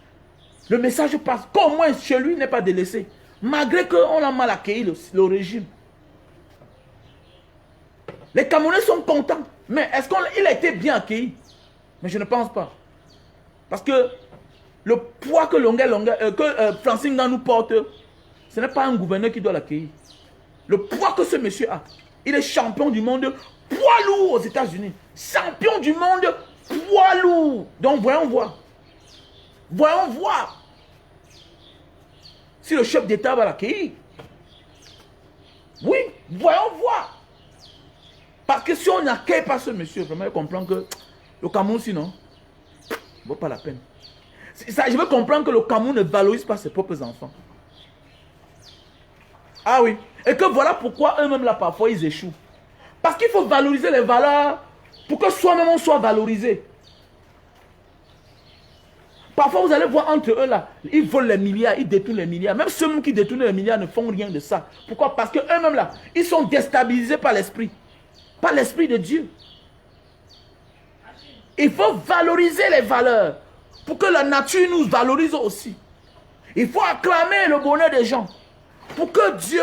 passe. Qu'au moins chez lui n'est pas délaissé. Malgré qu'on a mal accueilli le régime. Les Camerounais sont contents. Mais est-ce qu'il a été bien accueilli? Mais je ne pense pas. Parce que le poids que, Francine Ngannou porte, ce n'est pas un gouverneur qui doit l'accueillir. Le poids que ce monsieur a, il est champion du monde poids lourd aux États-Unis. Champion du monde poids lourd. Donc voyons voir. Voyons voir si le chef d'État va l'accueillir. Oui, voyons voir. Parce que si on n'accueille pas ce monsieur, vraiment, il comprend que le Cameroun, sinon, ne vaut pas la peine. Ça, je veux comprendre que le Cameroun ne valorise pas ses propres enfants. Ah oui. Et que voilà pourquoi eux-mêmes, là, parfois, ils échouent. Parce qu'il faut valoriser les valeurs pour que soi-même, on soit valorisé. Parfois, vous allez voir entre eux, là, ils volent les milliards, ils détournent les milliards. Même ceux qui détournent les milliards ne font rien de ça. Pourquoi? Parce qu'eux-mêmes, là, ils sont déstabilisés par l'esprit. Par l'esprit de Dieu. Il faut valoriser les valeurs pour que la nature nous valorise aussi. Il faut acclamer le bonheur des gens pour que Dieu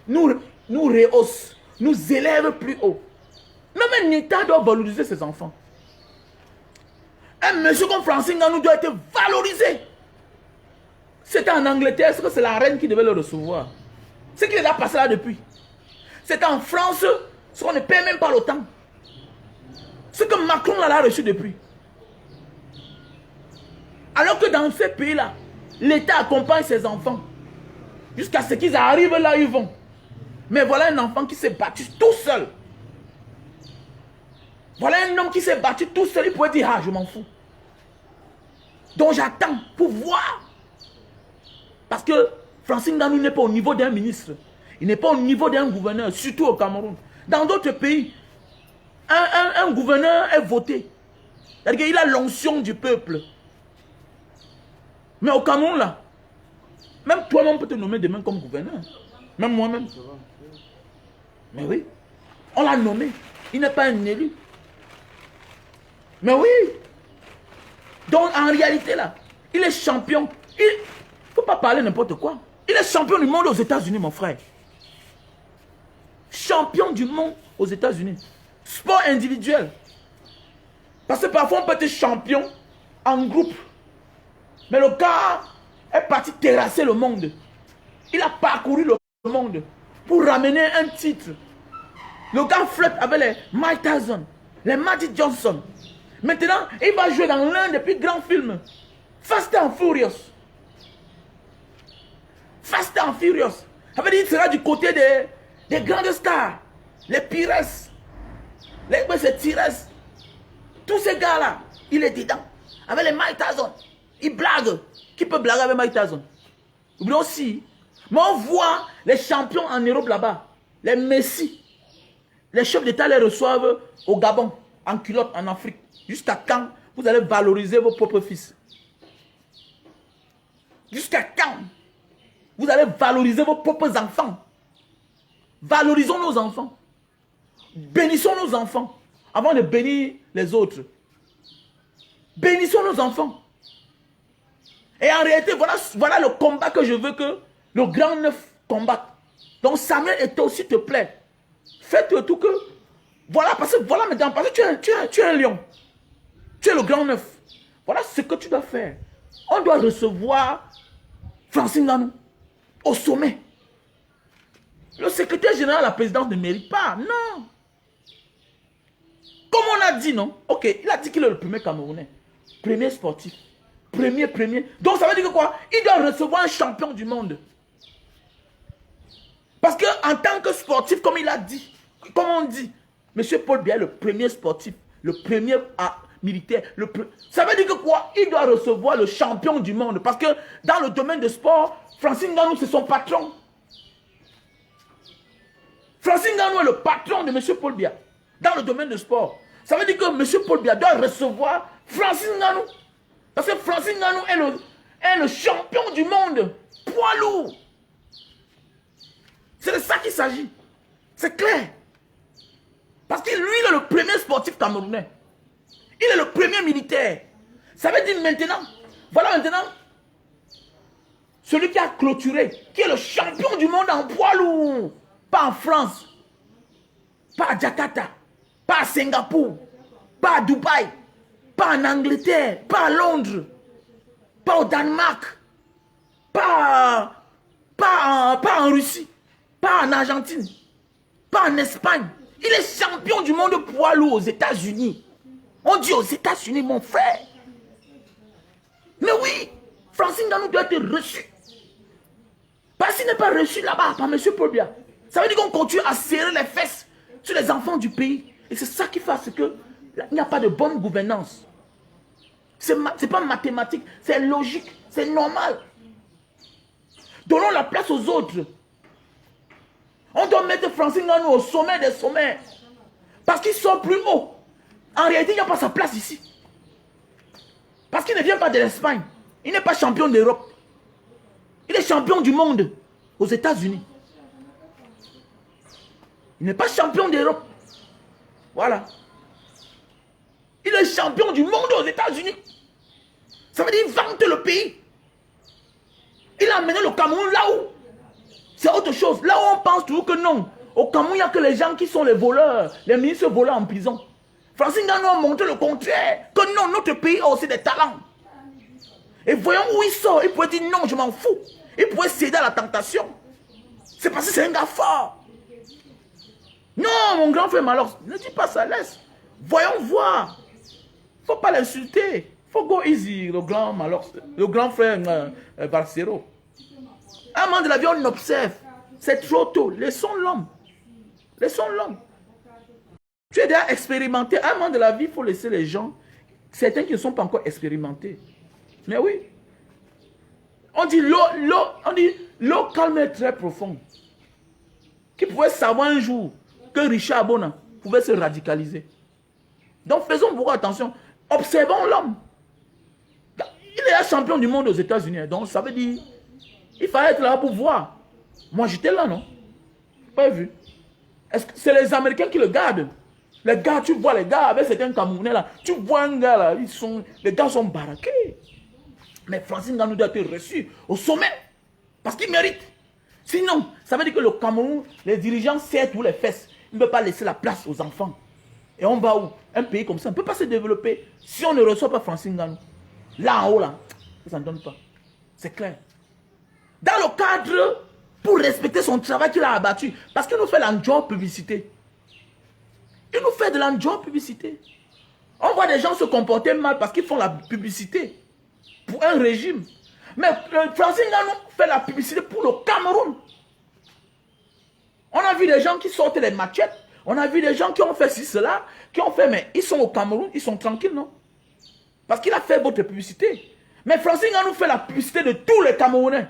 nous rehausse, nous élève plus haut. Même un État doit valoriser ses enfants. Un monsieur comme Francine Ngannou doit être valorisé. C'était en Angleterre, est-ce que c'est la reine qui devait le recevoir? C'est qu'il est là passé là depuis. C'était en France, ce qu'on ne paie même pas l'OTAN. Ce que Macron l'a reçu depuis. Alors que dans ces pays-là, l'État accompagne ses enfants. Jusqu'à ce qu'ils arrivent là où ils vont. Mais voilà un enfant qui s'est battu tout seul. Voilà un homme qui s'est battu tout seul. Il pourrait dire, ah, je m'en fous. Donc j'attends pour voir. Parce que Francine Ngannou n'est pas au niveau d'un ministre. Il n'est pas au niveau d'un gouverneur, surtout au Cameroun. Dans d'autres pays, un gouverneur est voté. C'est-à-dire qu'il a l'onction du peuple. Mais au Cameroun, là, même toi-même peut te nommer demain comme gouverneur. Même moi-même. Mais oui, on l'a nommé. Il n'est pas un élu. Mais oui. Donc en réalité, là, il est champion. Il ne faut pas parler n'importe quoi. Il est champion du monde aux États-Unis, mon frère. Champion du monde aux États-Unis. Sport individuel. Parce que parfois on peut être champion en groupe. Mais le gars est parti terrasser le monde. Il a parcouru le monde pour ramener un titre. Le gars flotte avec les Mike Tyson, les Magic Johnson. Maintenant, il va jouer dans l'un des plus grands films. Fast and Furious. Fast and Furious. Ça veut dire qu'il sera du côté des grandes stars. Les Pires. Les Tires. Tous ces gars-là, il est dedans. Avec les Mike Tyson. Il blague. Qui peut blaguer avec Mike Tyson? Mais aussi. Mais on voit les champions en Europe là-bas. Les Messi. Les chefs d'État les reçoivent au Gabon, en culotte, en Afrique. Jusqu'à quand vous allez valoriser vos propres fils? Jusqu'à quand vous allez valoriser vos propres enfants? Valorisons nos enfants. Bénissons nos enfants avant de bénir les autres. Bénissons nos enfants. Et en réalité, voilà le combat que je veux que le grand neuf combatte. Donc Samuel Eto'o, s'il te plaît, faites tout que... Voilà, parce que voilà maintenant, parce que tu es un lion. Tu es le grand neuf. Voilà ce que tu dois faire. On doit recevoir Francine Ngannou au sommet. Le secrétaire général de la présidence ne mérite pas. Non. Comme on a dit, non? Ok, il a dit qu'il est le premier Camerounais. Premier sportif. Premier. Donc ça veut dire que quoi? Il doit recevoir un champion du monde. Parce qu'en tant que sportif, comme il a dit, comme on dit, M. Paul Biya est le premier sportif, le premier militaire. Ça veut dire que quoi? Il doit recevoir le champion du monde. Parce que dans le domaine de sport, Francine Ngannou, c'est son patron. Francine Ngannou est le patron de M. Paul Biya dans le domaine de sport. Ça veut dire que M. Paul Biya doit recevoir Francine Ngannou. Parce que Francine Ngannou est le champion du monde. Poids lourd. C'est de ça qu'il s'agit. C'est clair. Parce que lui, il est le premier sportif camerounais. Il est le premier militaire. Ça veut dire maintenant, voilà maintenant, celui qui a clôturé, qui est le champion du monde en poids lourd. Pas en France, pas à Jakarta, pas à Singapour, pas à Dubaï, pas en Angleterre, pas à Londres. pas au Danemark, pas en Russie, pas en Argentine, pas en Espagne. Il est champion du monde poids lourd aux États-Unis. On dit aux États-Unis, mon frère. Mais oui, Francine Ngannou doit être reçu. Parce qu'il n'est pas reçu là-bas par M. Paul Biya. Ça veut dire qu'on continue à serrer les fesses sur les enfants du pays. Et c'est ça qui fait ce que il n'y a pas de bonne gouvernance. C'est pas mathématique, c'est logique, c'est normal. Donnons la place aux autres. On doit mettre Francine Ngannou au sommet des sommets. Parce qu'il sort plus haut. En réalité, il n'y a pas sa place ici. Parce qu'il ne vient pas de l'Espagne. Il n'est pas champion d'Europe. Il est champion du monde aux États-Unis. Il n'est pas champion d'Europe. Voilà. Il est champion du monde aux États-Unis. Ça veut dire qu'il vante le pays. Il a amené le Cameroun là où c'est autre chose. Là où on pense toujours que non. Au Cameroun, il n'y a que les gens qui sont les voleurs, les ministres voleurs en prison. Francine Ngannou a montré le contraire. Que non, notre pays a aussi des talents. Et voyons où il sort. Il pourrait dire non, je m'en fous. Il pourrait céder à la tentation. C'est parce que c'est un gars fort. Non, mon grand frère Malor, ne dis pas ça, laisse. Voyons voir. Il ne faut pas l'insulter. Il faut go easy, le grand Malor, le grand frère Barcero. À un moment de la vie, on observe. C'est trop tôt. Laissons l'homme. Laissons l'homme. Tu es déjà expérimenté. À un moment de la vie, il faut laisser les gens, certains qui ne sont pas encore expérimentés. Mais oui. On dit l'eau calme est très profonde. Qui pouvait savoir un jour que Richard Abona pouvait se radicaliser. Donc faisons beaucoup attention. Observons l'homme. Il est un champion du monde aux États-Unis. Donc ça veut dire, il fallait être là pour voir. Moi j'étais là, non? Pas vu. Est-ce que c'est les Américains qui le gardent? Les gars, tu vois les gars avec certains Camerounais là. Tu vois un gars là, les gars sont baraqués. Mais Francine Ngannou doit être reçu au sommet. Parce qu'il mérite. Sinon, ça veut dire que le Cameroun, les dirigeants serrent tous les fesses. Ils ne peuvent pas laisser la place aux enfants. Et on va où? Un pays comme ça ne peut pas se développer si on ne reçoit pas Francine Ngannou. Là en haut, là, ça ne donne pas. C'est clair. Dans le cadre, pour respecter son travail qu'il a abattu, parce qu'il nous fait l'enjoy publicité. Il nous fait de l'enjoy publicité. On voit des gens se comporter mal parce qu'ils font la publicité pour un régime. Mais Francine Ngannou fait la publicité pour le Cameroun. On a vu des gens qui sortent les machettes. On a vu des gens qui ont fait ci, cela, qui ont fait, mais ils sont au Cameroun, ils sont tranquilles, non? Parce qu'il a fait votre publicité. Mais Francine Ngannou fait la publicité de tous les Camerounais.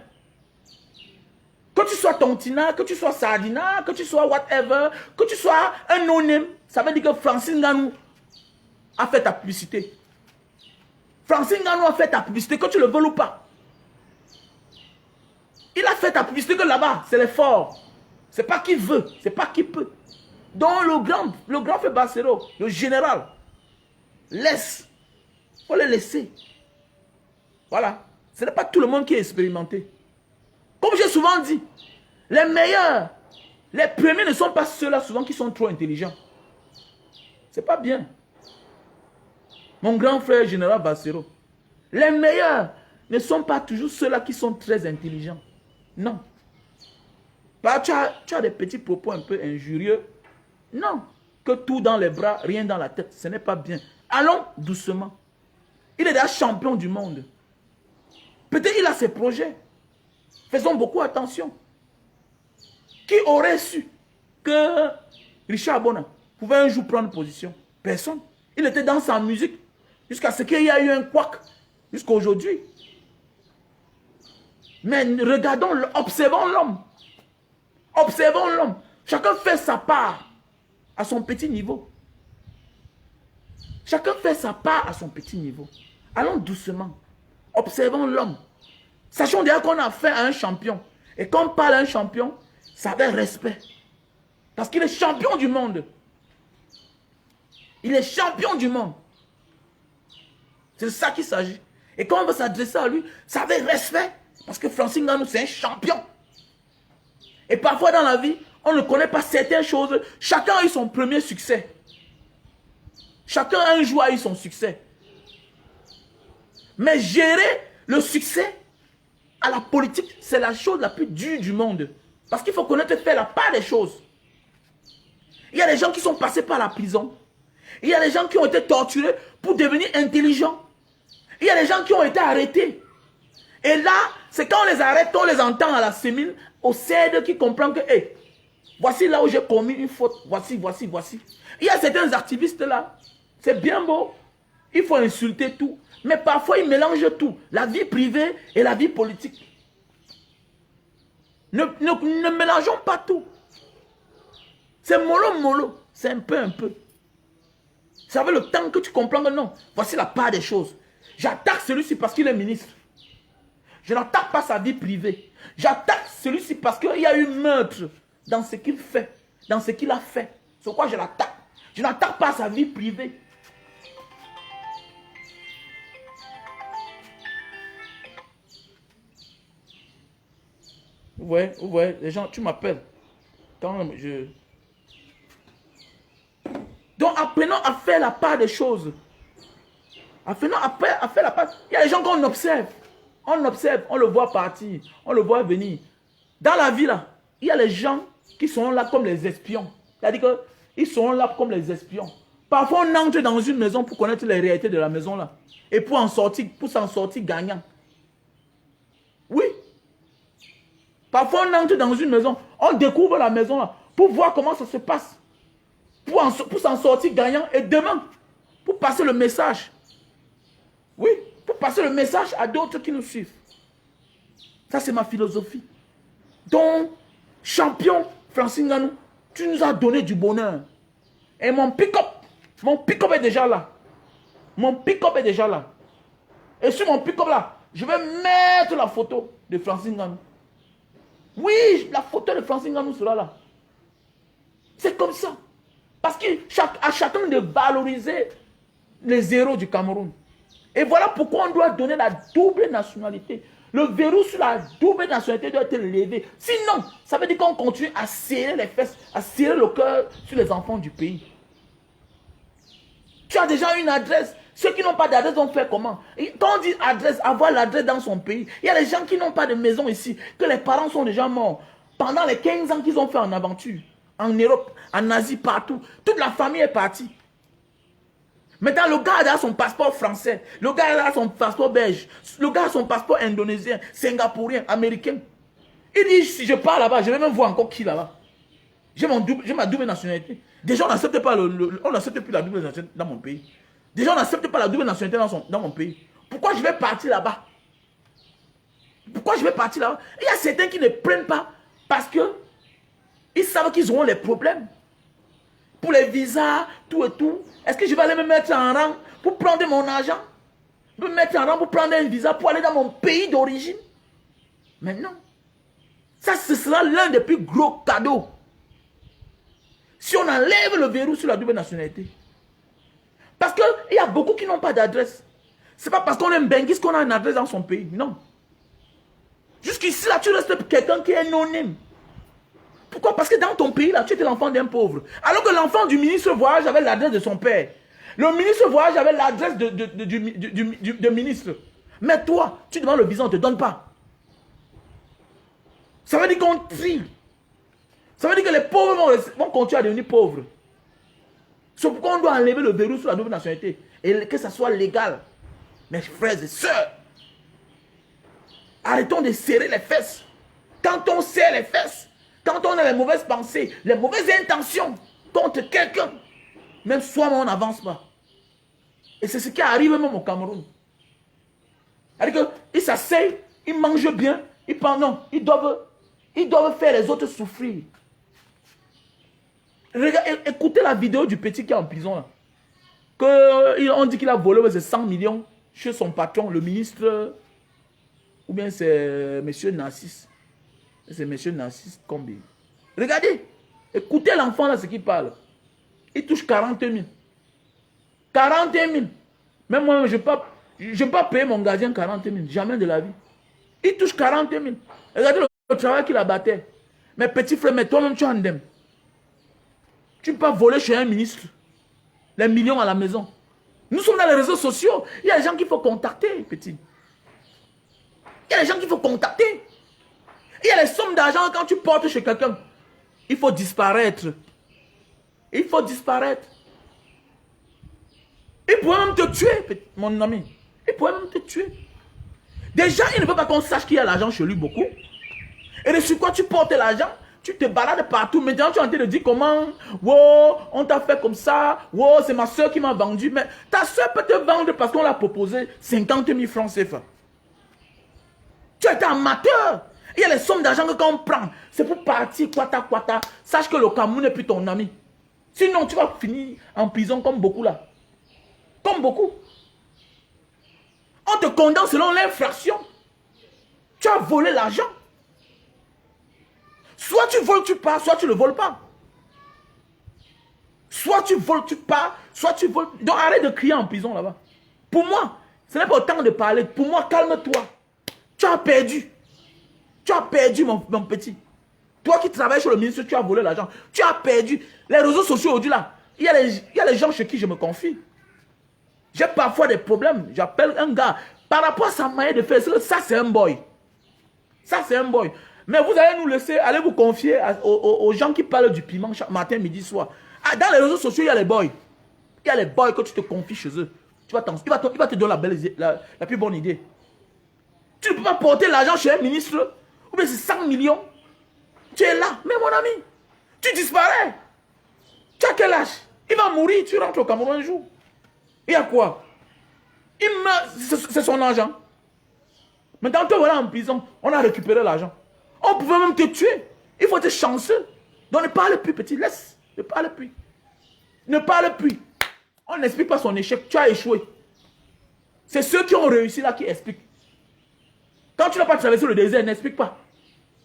Que tu sois Tontina, que tu sois Sardina, que tu sois whatever, que tu sois un no-name, ça veut dire que Francine Ngannou a fait ta publicité. Francine Ngannou a fait ta publicité, que tu le veux ou pas. Il a fait ta publicité que là-bas, c'est les forts. C'est pas qui veut, c'est pas qui peut. Donc le grand fait Barcero, le général, laisse. Il faut le laisser. Voilà. Ce n'est pas tout le monde qui est expérimenté. Comme j'ai souvent dit, les meilleurs, les premiers ne sont pas ceux-là souvent qui sont trop intelligents. C'est pas bien. Mon grand frère général Barcero, les meilleurs ne sont pas toujours ceux-là qui sont très intelligents. Non. Bah, tu as des petits propos un peu injurieux. Non. Que tout dans les bras, rien dans la tête. Ce n'est pas bien. Allons doucement. Il est déjà champion du monde. Peut-être il a ses projets. Faisons beaucoup attention. Qui aurait su que Richard Abona pouvait un jour prendre position? Personne. Il était dans sa musique jusqu'à ce qu'il y ait eu un couac jusqu'à aujourd'hui. Mais regardons, observons l'homme. Observons l'homme. Chacun fait sa part à son petit niveau. Chacun fait sa part à son petit niveau. Allons doucement. Observons l'homme. Sachons déjà qu'on a affaire à un champion. Et quand on parle à un champion, ça a un respect. Parce qu'il est champion du monde. Il est champion du monde. C'est de ça qu'il s'agit. Et quand on veut s'adresser à lui, ça a un respect. Parce que Francine Ngannou, c'est un champion. Et parfois dans la vie, on ne connaît pas certaines choses. Chacun a eu son premier succès. Chacun un jour a eu son succès. Mais gérer Le succès à la politique, c'est la chose la plus dure du monde. Parce qu'il faut connaître faire la part des choses. Il y a des gens qui sont passés par la prison. Il y a des gens qui ont été torturés pour devenir intelligents. Il y a des gens qui ont été arrêtés. Et là, c'est quand on les arrête, on les entend à la sémile, au CED qui comprend que, hey, voici là où j'ai commis une faute. Voici. Il y a certains activistes là. C'est bien beau. Il faut insulter tout. Mais parfois, ils mélangent tout. La vie privée et la vie politique. Ne mélangeons pas tout. C'est mollo. C'est un peu. Ça veut le temps que tu comprends que non. Voici la part des choses. J'attaque celui-ci parce qu'il est ministre. Je n'attaque pas sa vie privée. J'attaque celui-ci parce qu'il y a eu meurtre dans ce qu'il fait, dans ce qu'il a fait. C'est pourquoi je l'attaque. Je n'attaque pas sa vie privée. Vous voyez, les gens, tu m'appelles. Quand je... Donc apprenons à faire la part des choses. Apprenons à faire la part. Il y a des gens qu'on observe. On observe, on le voit partir, on le voit venir. Dans la vie là, il y a les gens qui sont là comme les espions. C'est-à-dire qu'ils sont là comme les espions. Parfois on entre dans une maison pour connaître les réalités de la maison là. Et pour s'en sortir gagnant. Oui. Parfois on entre dans une maison, on découvre la maison là pour voir comment ça se passe. Pour s'en sortir gagnant et demain, pour passer le message. Oui, pour passer le message à d'autres qui nous suivent. Ça, c'est ma philosophie. Donc, champion Francis Ngannou, tu nous as donné du bonheur. Et mon pick-up est déjà là. Et sur mon pick-up là, je vais mettre la photo de Francis Ngannou. Oui, la photo de Francis Ngannou sera là. C'est comme ça. Parce qu'à chacun de valoriser les héros du Cameroun. Et voilà pourquoi on doit donner la double nationalité. Le verrou sur la double nationalité doit être levé. Sinon, ça veut dire qu'on continue à serrer les fesses, à serrer le cœur sur les enfants du pays. Tu as déjà une adresse. Ceux qui n'ont pas d'adresse vont faire comment? Quand on dit adresse, avoir l'adresse dans son pays, il y a des gens qui n'ont pas de maison ici, que les parents sont déjà morts. Pendant les 15 ans qu'ils ont fait en aventure, en Europe, en Asie, partout, toute la famille est partie. Maintenant, le gars a son passeport français, le gars a son passeport belge, le gars a son passeport indonésien, singapourien, américain. Il dit, si je pars là-bas, je vais même voir encore qui là-bas. J'ai ma double nationalité. Déjà, on n'accepte pas on n'accepte plus la double nationalité dans mon pays. Déjà, on n'accepte pas la double nationalité dans mon pays. Pourquoi je vais partir là-bas? Pourquoi je vais partir là-bas? Il y a certains qui ne prennent pas parce que ils savent qu'ils auront les problèmes. Pour les visas, tout et tout. Est-ce que je vais aller me mettre en rang pour prendre mon argent? Me mettre en rang pour prendre un visa pour aller dans mon pays d'origine? Mais non. Ça, ce sera l'un des plus gros cadeaux. Si on enlève le verrou sur la double nationalité. Parce qu'il y a beaucoup qui n'ont pas d'adresse. Ce n'est pas parce qu'on est un benguiste qu'on a une adresse dans son pays. Non. Jusqu'ici, là, tu restes quelqu'un qui est non-name. Pourquoi? Parce que dans ton pays, là, tu étais l'enfant d'un pauvre. Alors que l'enfant du ministre voyage avait l'adresse de son père. Le ministre voyage avait l'adresse du ministre. Mais toi, tu demandes le visa, on ne te donne pas. Ça veut dire qu'on trie. Ça veut dire que les pauvres vont continuer à devenir pauvres. C'est pourquoi on doit enlever le verrou sur la double nationalité. Et que ça soit légal. Mes frères et sœurs, arrêtons de serrer les fesses. Quand on serre les fesses, quand on a les mauvaises pensées, les mauvaises intentions contre quelqu'un, même soi-même on n'avance pas. Et c'est ce qui arrive même au Cameroun. C'est-à-dire qu'ils s'asseyent, ils mangent bien, ils pensent non, ils doivent faire les autres souffrir. Écoutez la vidéo du petit qui est en prison là. On dit qu'il a volé 100 millions chez son patron, le ministre, ou bien c'est monsieur Narcisse. C'est monsieur Narcisse Combé. Regardez, écoutez l'enfant là, ce qu'il parle. Il touche 40 000. 40 000. Même moi, je ne vais pas payer mon gardien 40 000. Jamais de la vie. Il touche 40 000. Regardez le travail qu'il a battu. Mais petit frère, mais toi-même, tu es indemne. Tu ne peux pas voler chez un ministre. Les millions à la maison. Nous sommes dans les réseaux sociaux. Il y a des gens qu'il faut contacter, petit. Il y a des gens qu'il faut contacter. Il y a les sommes d'argent quand tu portes chez quelqu'un. Il faut disparaître. Il faut disparaître. Il pourrait même te tuer, mon ami. Il pourrait même te tuer. Déjà, il ne veut pas qu'on sache qu'il y a l'argent chez lui beaucoup. Et de sur quoi tu portes l'argent, tu te balades partout. Maintenant, tu es en train de dire comment, wow, on t'a fait comme ça, wow, c'est ma soeur qui m'a vendu. Mais ta soeur peut te vendre parce qu'on l'a proposé 50 000 francs CFA. Tu es amateur. Il y a les sommes d'argent que quand on prend, c'est pour partir, quata. Sache que le Cameroun n'est plus ton ami. Sinon, tu vas finir en prison comme beaucoup là. Comme beaucoup. On te condamne selon l'infraction. Tu as volé l'argent. Soit tu voles, tu pars, soit tu ne le voles pas. Soit tu voles, tu pars, soit tu voles. Donc arrête de crier en prison là-bas. Pour moi, ce n'est pas autant de parler. Pour moi, calme-toi. Tu as perdu. Tu as perdu, mon petit. Toi qui travailles sur le ministre, tu as volé l'argent. Tu as perdu. Les réseaux sociaux aujourd'hui là, il y a les gens chez qui je me confie. J'ai parfois des problèmes. J'appelle un gars. Par rapport à sa manière de faire, ça c'est un boy. Ça c'est un boy. Mais vous allez nous laisser, aller vous confier aux gens qui parlent du piment chaque matin, midi, soir. Ah, dans les réseaux sociaux, il y a les boys. Il y a les boys que tu te confies chez eux. Il va te donner la plus bonne idée. Tu ne peux pas porter l'argent chez un ministre. Ou bien c'est 100 millions. Tu es là. Mais mon ami, tu disparais. Tu as quel âge? Il va mourir. Tu rentres au Cameroun un jour. Il y a quoi? Il meurt. C'est son argent. Maintenant, te voilà en prison. On a récupéré l'argent. On pouvait même te tuer. Il faut être chanceux. Donc ne parle plus, petit. Laisse. Ne parle plus. Ne parle plus. On n'explique pas son échec. Tu as échoué. C'est ceux qui ont réussi là qui expliquent. Quand tu n'as pas traversé le désert, n'explique pas.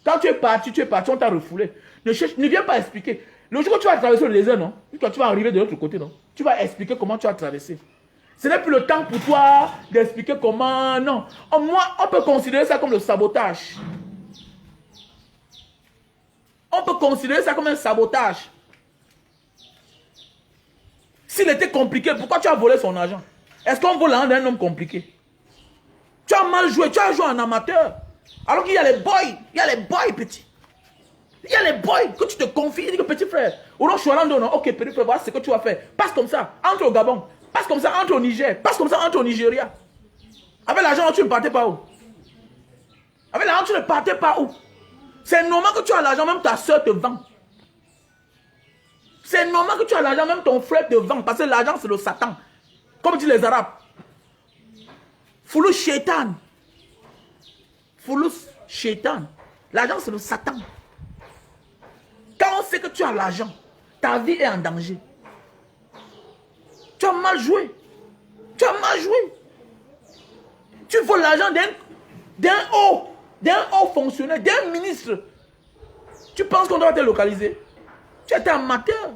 Quand tu es parti, on t'a refoulé. Ne viens pas expliquer. Le jour où tu vas traverser le désert, non? Quand tu vas arriver de l'autre côté, non? Tu vas expliquer comment tu as traversé. Ce n'est plus le temps pour toi d'expliquer comment, non. Moi, on peut considérer ça comme le sabotage. On peut considérer ça comme un sabotage. S'il était compliqué, pourquoi tu as volé son argent? Est-ce qu'on vole l'argent d'un homme compliqué? Tu as mal joué, tu as joué en amateur. Alors qu'il y a les boys, petit. Il y a les boys que tu te confies, il dit que petit frère, non, ok, petit frère, voilà ce que tu vas faire. Passe comme ça, entre au Gabon. Passe comme ça, entre au Niger. Passe comme ça, entre au Nigeria. Avec l'argent, tu ne partais pas où? Avec l'argent, tu ne partais pas où? C'est normal que tu as l'argent, même ta soeur te vend. C'est normal que tu as l'argent, même ton frère te vend. Parce que l'argent, c'est le Satan. Comme disent les Arabes. Foulous Shaitan. Foulous Shaitan. L'argent, c'est le Satan. Quand on sait que tu as l'argent, ta vie est en danger. Tu as mal joué. Tu as mal joué. Tu voles l'argent d'un haut fonctionnaire, d'un ministre. Tu penses qu'on doit te localiser? Tu es amateur.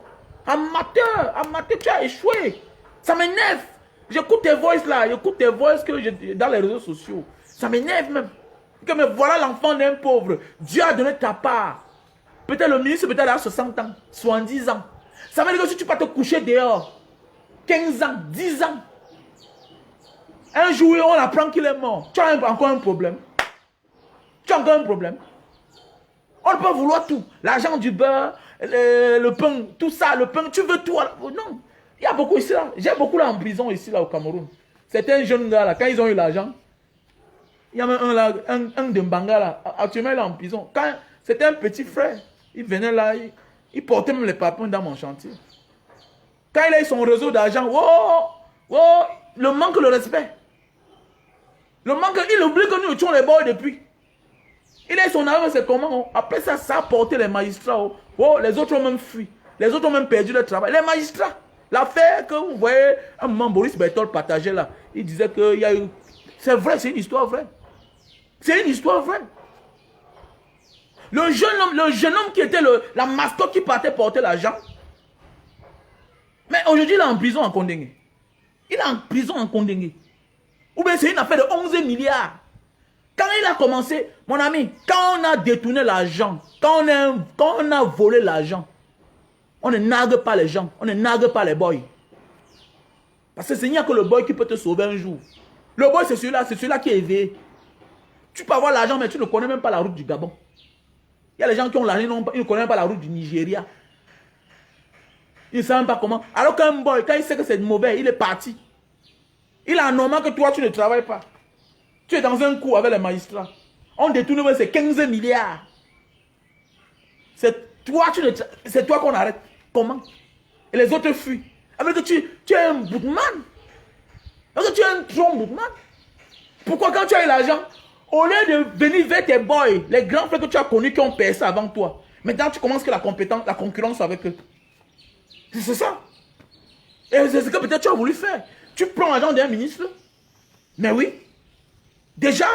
Amateur, tu as échoué. Ça m'énerve. J'écoute tes voices là, j'écoute tes voices dans les réseaux sociaux. Ça m'énerve même. Que me voilà l'enfant d'un pauvre. Dieu a donné ta part. Peut-être le ministre, peut-être à 60 ans, 70 ans. Ça veut dire que si tu peux te coucher dehors, 15 ans, 10 ans, un jour on apprend qu'il est mort. Tu as encore un problème. Tu as encore un problème. On ne peut pas vouloir tout. L'argent du beurre, le pain, tout ça, le pain, tu veux tout. Non. Il y a beaucoup ici là. J'ai beaucoup là en prison ici là au Cameroun. Certains jeunes gars là, quand ils ont eu l'argent, il y a même un là, un de Mbanga là, actuellement il est en prison. Quand c'était un petit frère, il venait là, il portait même les papins dans mon chantier. Quand il a eu son réseau d'argent, le manque de respect. Le manque, il oublie que nous étions les boys depuis. Il a eu son argent, c'est comment? Après ça, ça a porté les magistrats. Les autres ont même fui. Les autres ont même perdu leur travail. Les magistrats. L'affaire que vous voyez, un moment Boris Berthold partageait là, il disait qu'il y a eu... C'est vrai, c'est une histoire vraie. C'est une histoire vraie. Le jeune homme qui était la mascotte qui partait porter l'argent. Mais aujourd'hui, il est en prison en Condé. Il est en prison en Condé. Ou bien c'est une affaire de 11 milliards. Quand il a commencé, mon ami, quand on a détourné l'argent, quand on a volé l'argent, on ne nargue pas les gens, on ne nargue pas les boys. Parce que c'est n'y a que le boy qui peut te sauver un jour. Le boy, c'est celui-là qui est éveillé. Tu peux avoir l'argent, mais tu ne connais même pas la route du Gabon. Il y a les gens qui ont l'argent, ils ne connaissent même pas la route du Nigeria. Ils ne savent même pas comment. Alors qu'un boy, quand il sait que c'est mauvais, il est parti. Il a un normal que toi, tu ne travailles pas. Tu es dans un cours avec les magistrats. On détourne ces 15 milliards. C'est toi qu'on arrête. Comment? Et les autres fuient. Avec que tu es un boutman. Parce que tu es un tronc boutman. Pourquoi quand tu as eu l'argent, au lieu de venir vers tes boys, les grands frères que tu as connus qui ont percé avant toi, maintenant tu commences que la concurrence avec eux. C'est ça. Et c'est ce que peut-être tu as voulu faire. Tu prends l'argent d'un ministre. Mais oui. Déjà,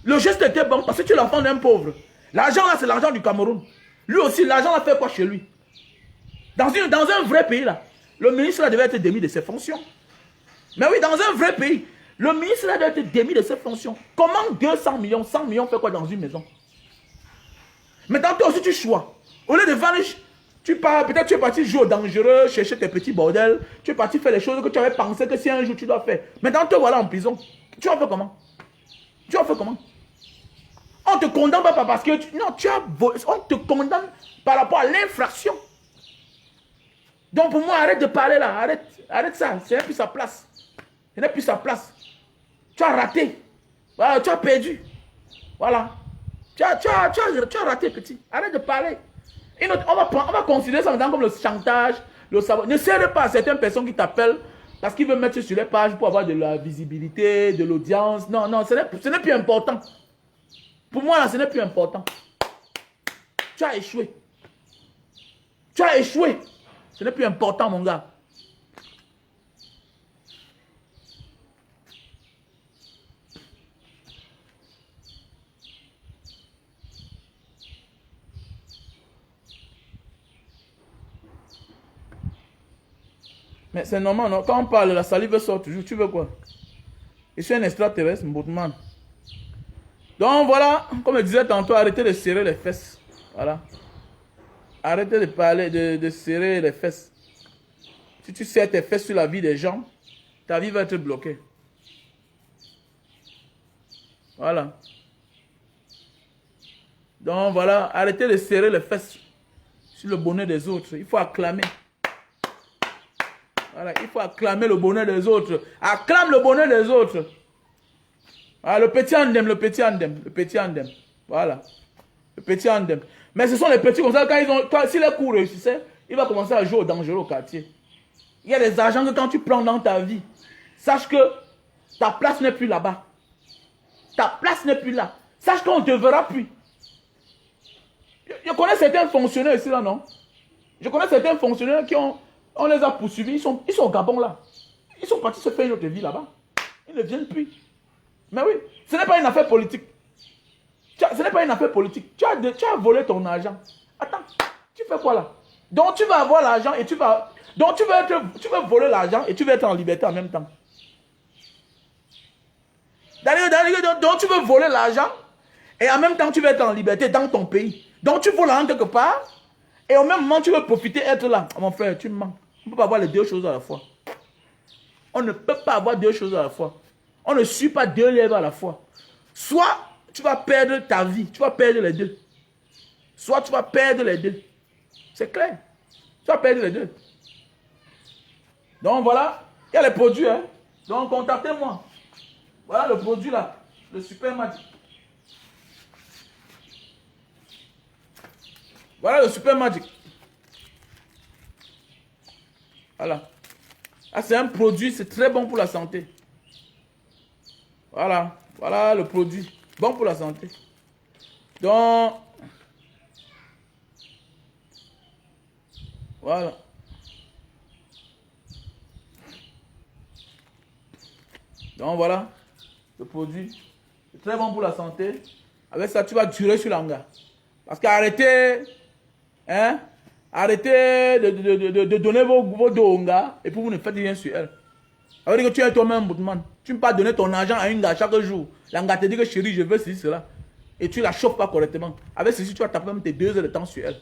le geste était bon parce que tu es l'enfant d'un pauvre. L'argent là, c'est l'argent du Cameroun. Lui aussi, l'argent a fait quoi chez lui? Dans un vrai pays là, le ministre là devait être démis de ses fonctions. Mais oui, dans un vrai pays, le ministre là doit être démis de ses fonctions. Comment 200 millions, 100 millions fait quoi dans une maison? Maintenant, toi aussi tu choisis. Au lieu de vendre, tu pars, peut-être tu es parti jouer au dangereux, chercher tes petits bordels. Tu es parti faire les choses que tu avais pensé que si un jour tu dois faire. Maintenant, te voilà en prison. Tu vas faire comment? Tu vas faire comment? On te condamne pas parce que... non, on te condamne par rapport à l'infraction. Donc pour moi, arrête de parler là. Arrête ça. Ce n'est plus sa place. Ce n'est plus sa place. Tu as raté. Voilà, tu as perdu. Voilà. Tu as raté, petit. Arrête de parler. On va considérer ça maintenant comme le chantage, le savoir. Ne serre pas à certaines personnes qui t'appellent parce qu'ils veulent mettre sur les pages pour avoir de la visibilité, de l'audience. Non, non, ce n'est plus important. Pour moi, là, ce n'est plus important. Tu as échoué. Tu as échoué. Ce n'est plus important, mon gars. Mais c'est normal, non? Quand on parle, la salive sort toujours. Tu veux quoi? Je suis un extraterrestre, Mboutman. Donc voilà, comme je disais tantôt, arrêtez de serrer les fesses. Voilà. Arrêtez de parler, de serrer les fesses. Si tu serres tes fesses sur la vie des gens, ta vie va être bloquée. Voilà. Donc voilà, arrêtez de serrer les fesses sur le bonheur des autres. Il faut acclamer. Voilà, il faut acclamer le bonheur des autres. Acclame le bonheur des autres. Ah, le petit andem, le petit andem, le petit andem. Voilà. Le petit andem. Mais ce sont les petits comme ça, si les coups réussissaient, il va commencer à jouer au dangereux au quartier. Il y a des argents que quand tu prends dans ta vie, sache que ta place n'est plus là-bas. Ta place n'est plus là. Sache qu'on ne te verra plus. Je connais certains fonctionnaires ici, là, non? Je connais certains fonctionnaires qui on les a poursuivis, ils sont au Gabon, là. Ils sont partis se faire une autre vie là-bas. Ils ne viennent plus. Mais oui, ce n'est pas une affaire politique. Ce n'est pas une affaire politique. Tu as volé ton argent. Attends, tu fais quoi là? Donc tu vas avoir l'argent et tu vas... Donc tu vas voler l'argent et tu vas être en liberté en même temps. Donc tu veux voler l'argent et en même temps tu vas être en liberté dans ton pays. Donc tu voles l'argent quelque part et au même moment tu veux profiter être là. Oh, mon frère, tu me mens. On ne peut pas avoir les deux choses à la fois. On ne peut pas avoir deux choses à la fois. On ne suit pas deux lèvres à la fois. Soit tu vas perdre ta vie, tu vas perdre les deux. Soit tu vas perdre les deux. C'est clair. Tu vas perdre les deux. Donc voilà, il y a les produits. Hein. Donc contactez-moi. Voilà le produit là, le Super Magic. Voilà le Super Magic. Voilà. Ah, c'est un produit, c'est très bon pour la santé. Voilà, voilà le produit. Bon pour la santé. Donc, voilà. Donc voilà, le produit. C'est très bon pour la santé. Avec ça, tu vas durer sur l'hangar. Parce qu'arrêtez, hein, arrêtez de donner vos dos au gars et puis vous ne faites rien sur elle. Ça veut dire que tu es toi-même, Boutman. Tu ne peux pas donner ton argent à une gars chaque jour. L'anga te dit que chérie, je veux ceci, cela. Et tu la chauffes pas correctement. Avec ceci, tu vas taper même tes 2 heures de temps sur elle.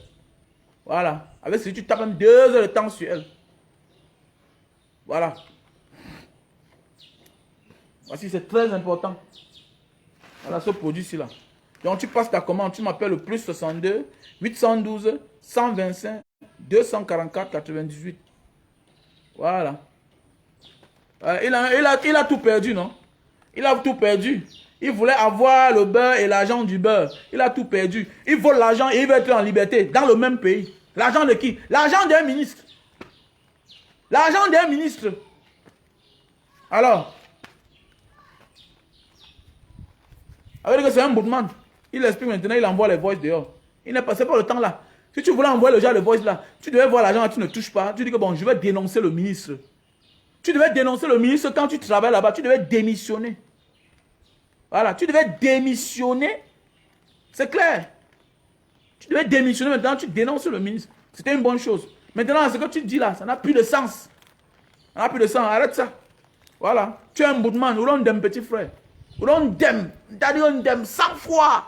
Voilà. Avec ceci, tu tapes même 2 heures de temps sur elle. Voilà. Voici, c'est très important. Voilà ce produit-ci là. Donc tu passes ta commande, tu m'appelles le plus 62 812 125 244 98. Voilà. Il a tout perdu, non? Il a tout perdu. Il voulait avoir le beurre et l'argent du beurre. Il a tout perdu. Il vole l'argent et il veut être en liberté dans le même pays. L'argent de qui? L'argent d'un ministre. L'argent d'un ministre. Alors, avec que c'est un bootman. Il explique maintenant, il envoie les voices dehors. Il n'est passé par le temps là. Si tu voulais envoyer le genre de voice là, tu devais voir l'argent, tu ne touches pas. Tu dis que bon, je vais dénoncer le ministre. Tu devais dénoncer le ministre quand tu travailles là-bas. Tu devais démissionner. Voilà, tu devais démissionner. C'est clair. Tu devais démissionner maintenant, tu dénonces le ministre. C'était une bonne chose. Maintenant, ce que tu dis là, ça n'a plus de sens. Ça n'a plus de sens. Arrête ça. Voilà. Tu es un bootman. Ou l'on d'aime, petit frère. Ou l'on d'aime. Daddy, on d'aime 100 fois.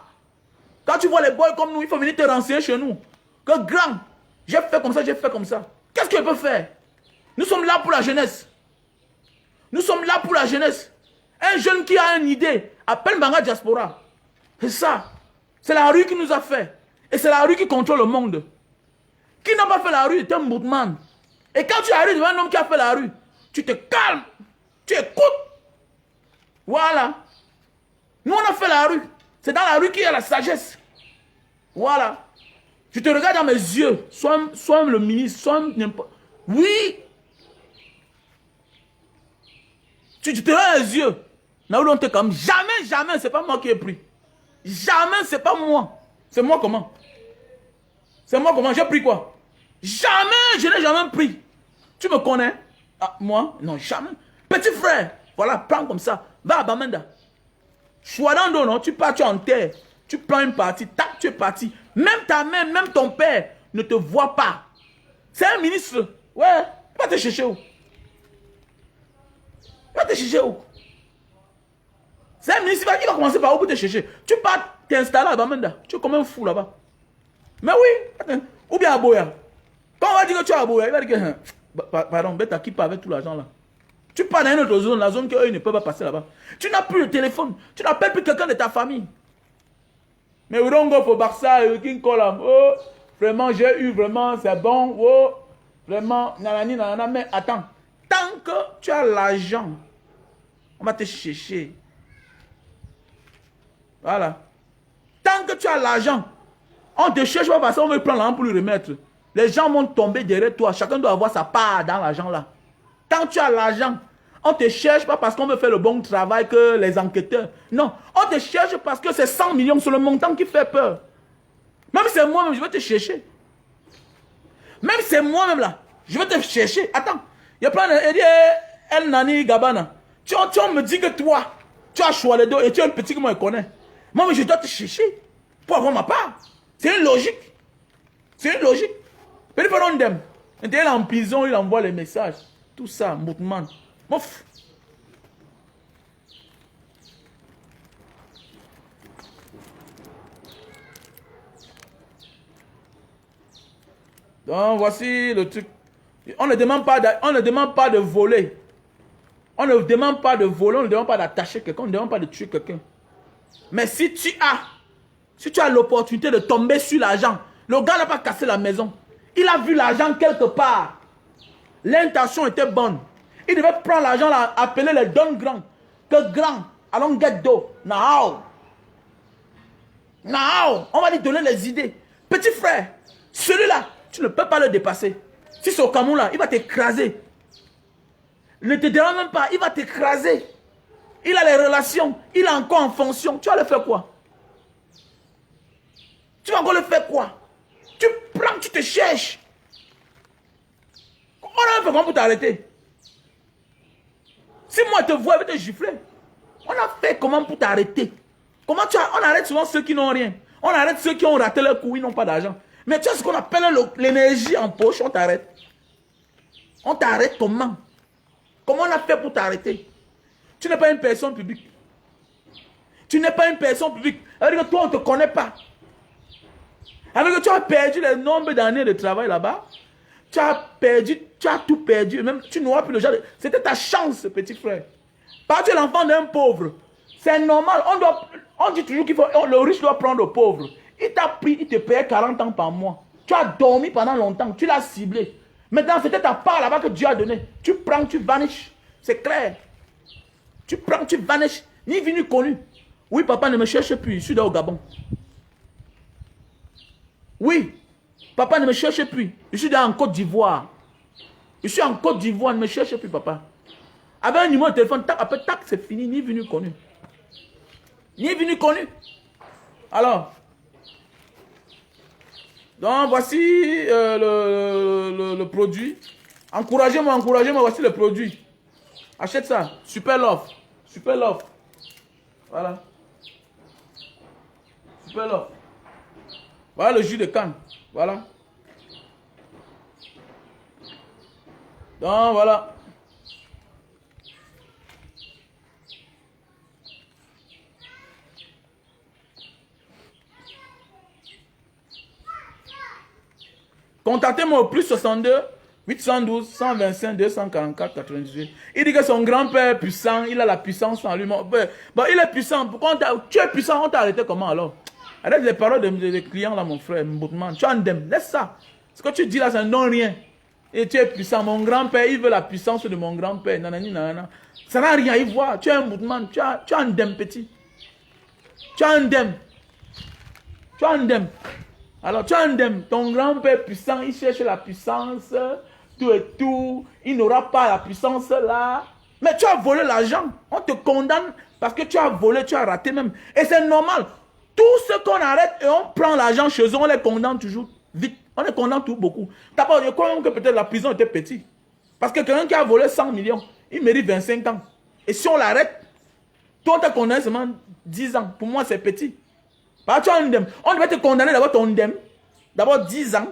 Quand tu vois les boys comme nous, il faut venir te renseigner chez nous. Que grand, j'ai fait comme ça, j'ai fait comme ça. Qu'est-ce qu'il peut faire? Nous sommes là pour la jeunesse. Nous sommes là pour la jeunesse. Un jeune qui a une idée, appelle Banga Diaspora. C'est ça. C'est la rue qui nous a fait. Et c'est la rue qui contrôle le monde. Qui n'a pas fait la rue est un bootman. Et quand tu arrives devant un homme qui a fait la rue, tu te calmes. Tu écoutes. Voilà. Nous, on a fait la rue. C'est dans la rue qu'il y a la sagesse. Voilà. Je te regarde dans mes yeux. Sois le ministre, sois n'importe. Oui. Tu te regardes dans les yeux. Là où on te comme jamais, jamais, c'est pas moi qui ai pris. Jamais, c'est pas moi. C'est moi comment? C'est moi comment? J'ai pris quoi? Jamais, je n'ai jamais pris. Tu me connais? Ah, moi? Non, jamais. Petit frère, voilà, prends comme ça. Va à Bamenda. Chouadando, non? Tu pars, tu enterres. Tu prends une partie, tac, tu es parti. Même ta mère, même ton père ne te voit pas. C'est un ministre. Ouais, va te chercher où? Va te chercher où? C'est un ministre, il va commencer par où pour te chercher. Tu pars t'installer à Bamenda. Tu es comme un fou là-bas. Mais oui, ou bien à Boya. Quand on va dire que tu es à Boya, il va dire que, pardon, Beta qui part avec tout l'argent là. Tu pars dans une autre zone, la zone qu'eux ne peuvent pas passer là-bas. Tu n'as plus de téléphone. Tu n'appelles plus quelqu'un de ta famille. Mais we don't go for Barça, King Kolam. Oh, vraiment, j'ai eu, vraiment, c'est bon. Oh, vraiment, nanani, nanana. Mais attends, tant que tu as l'argent, on va te chercher. Voilà. Tant que tu as l'argent, on ne te cherche pas parce qu'on veut prendre l'argent pour lui remettre. Les gens vont tomber derrière toi. Chacun doit avoir sa part dans l'argent là. Tant que tu as l'argent, on ne te cherche pas parce qu'on veut faire le bon travail que les enquêteurs. Non, on te cherche parce que c'est 100 millions sur le montant qui fait peur. Même si c'est moi-même, je vais te chercher. Même si c'est moi-même là, je vais te chercher. Attends, il y a plein de... El Nani Gabana. Tu me dis que toi, tu as choisi les deux et tu es un petit que moi je connais. Moi, je dois te chercher pour avoir ma part. C'est une logique. C'est une logique. Mais il faut qu'on aime. Il est en prison, il envoie les messages. Tout ça, Moutman. Mouf. Donc, voici le truc. On ne demande pas de voler. On ne demande pas de voler, on ne demande pas d'attacher quelqu'un, on ne demande pas de tuer quelqu'un. Mais si tu as l'opportunité de tomber sur l'argent, le gars n'a pas cassé la maison. Il a vu l'argent quelque part. L'intention était bonne. Il devait prendre l'argent là, appeler les dons grands. Que grand, allons get do. Now. Now. On va lui donner les idées. Petit frère, celui-là, tu ne peux pas le dépasser. Si c'est au Cameroun là, il va t'écraser. Ne te dérange même pas, il va t'écraser. Il a les relations, il est encore en fonction. Tu vas le faire quoi? Tu vas encore le faire quoi? Tu prends, tu te cherches. On a fait comment pour t'arrêter? Si moi je te vois, je vais te gifler. On a fait comment pour t'arrêter? Comment on arrête souvent ceux qui n'ont rien. On arrête ceux qui ont raté leur coup, ils n'ont pas d'argent. Mais tu as ce qu'on appelle l'énergie en poche, on t'arrête. On t'arrête comment? Comment on a fait pour t'arrêter? Tu n'es pas une personne publique. Tu n'es pas une personne publique. Avec que toi, on ne te connaît pas. Avec que tu as perdu le nombre d'années de travail là-bas. Tu as tout perdu. Même, tu n'auras plus le genre. C'était ta chance, petit frère. Parce que tu es l'enfant d'un pauvre. C'est normal. On dit toujours qu'il faut, le riche doit prendre le pauvre. Il t'a pris, il te payait 40 ans par mois. Tu as dormi pendant longtemps, tu l'as ciblé. Maintenant, c'était ta part là-bas que Dieu a donné. Tu prends, tu vanishes. C'est clair. Tu prends, tu vanishes. Ni vu ni connu. Oui, papa, ne me cherche plus, je suis là au Gabon. Oui, papa, ne me cherche plus, je suis là en Côte d'Ivoire. Je suis en Côte d'Ivoire, ne me cherche plus, papa. Avec un numéro de téléphone, tac, après, tac, c'est fini, ni vu ni connu. Ni vu ni connu. Alors, donc voici le produit. Encouragez-moi, voici le produit. Achète ça, super l'offre. Super l'offre. Voilà. Super l'offre. Voilà le jus de canne. Voilà. Donc voilà. Contactez-moi au plus 62 812 125 244 98. Il dit que son grand-père est puissant, il a la puissance en lui. Bon, il est puissant. Pourquoi tu es puissant, on t'a arrêté comment alors? Arrête les paroles des clients là, mon frère. Tu as un dème, laisse ça. Ce que tu dis là, ça ne donne rien. Et tu es puissant. Mon grand-père, il veut la puissance de mon grand-père. Nanani, nanana. Ça n'a rien à y voir. Tu es un mouvement. Tu as un dème petit. Tu as un dème. Tu as un dème. Alors, tu as un dème. Ton grand-père puissant, il cherche la puissance. Tout et tout. Il n'aura pas la puissance là. Mais tu as volé l'argent. On te condamne parce que tu as volé, tu as raté même. Et c'est normal. Tous ceux qu'on arrête et on prend l'argent chez eux, on les condamne toujours vite. On les condamne tout beaucoup. D'abord, je crois que peut-être la prison était petite. Parce que quelqu'un qui a volé 100 millions, il mérite 25 ans. Et si on l'arrête, toi, on te condamne seulement 10 ans. Pour moi, c'est petit. Parce que tu as un indemne. On devait te condamner d'abord ton indemne. D'abord 10 ans.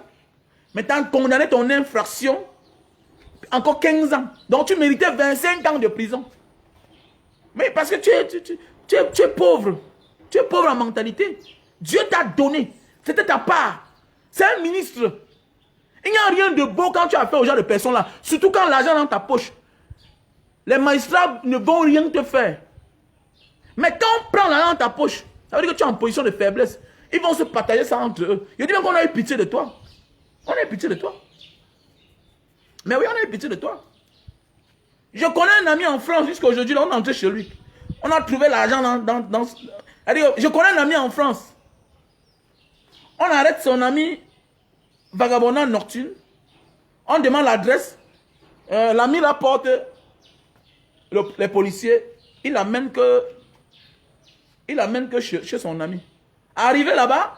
Maintenant, condamner ton infraction. Encore 15 ans. Donc, tu méritais 25 ans de prison. Mais parce que tu es pauvre. Tu es pauvre en mentalité. Dieu t'a donné. C'était ta part. C'est un ministre. Il n'y a rien de beau quand tu as fait au genre de personnes là. Surtout quand l'argent est dans ta poche. Les magistrats ne vont rien te faire. Mais quand on prend l'argent dans ta poche, ça veut dire que tu es en position de faiblesse. Ils vont se partager ça entre eux. Je dis même qu'on a eu pitié de toi. On a eu pitié de toi. Mais oui, on a eu pitié de toi. Je connais un ami en France jusqu'à aujourd'hui. On est entré chez lui. On a trouvé l'argent dans... Je connais un ami en France. On arrête son ami vagabondant nocturne. On demande l'adresse. L'ami rapporte les policiers. Il l'amène que chez son ami. Arrivé là-bas,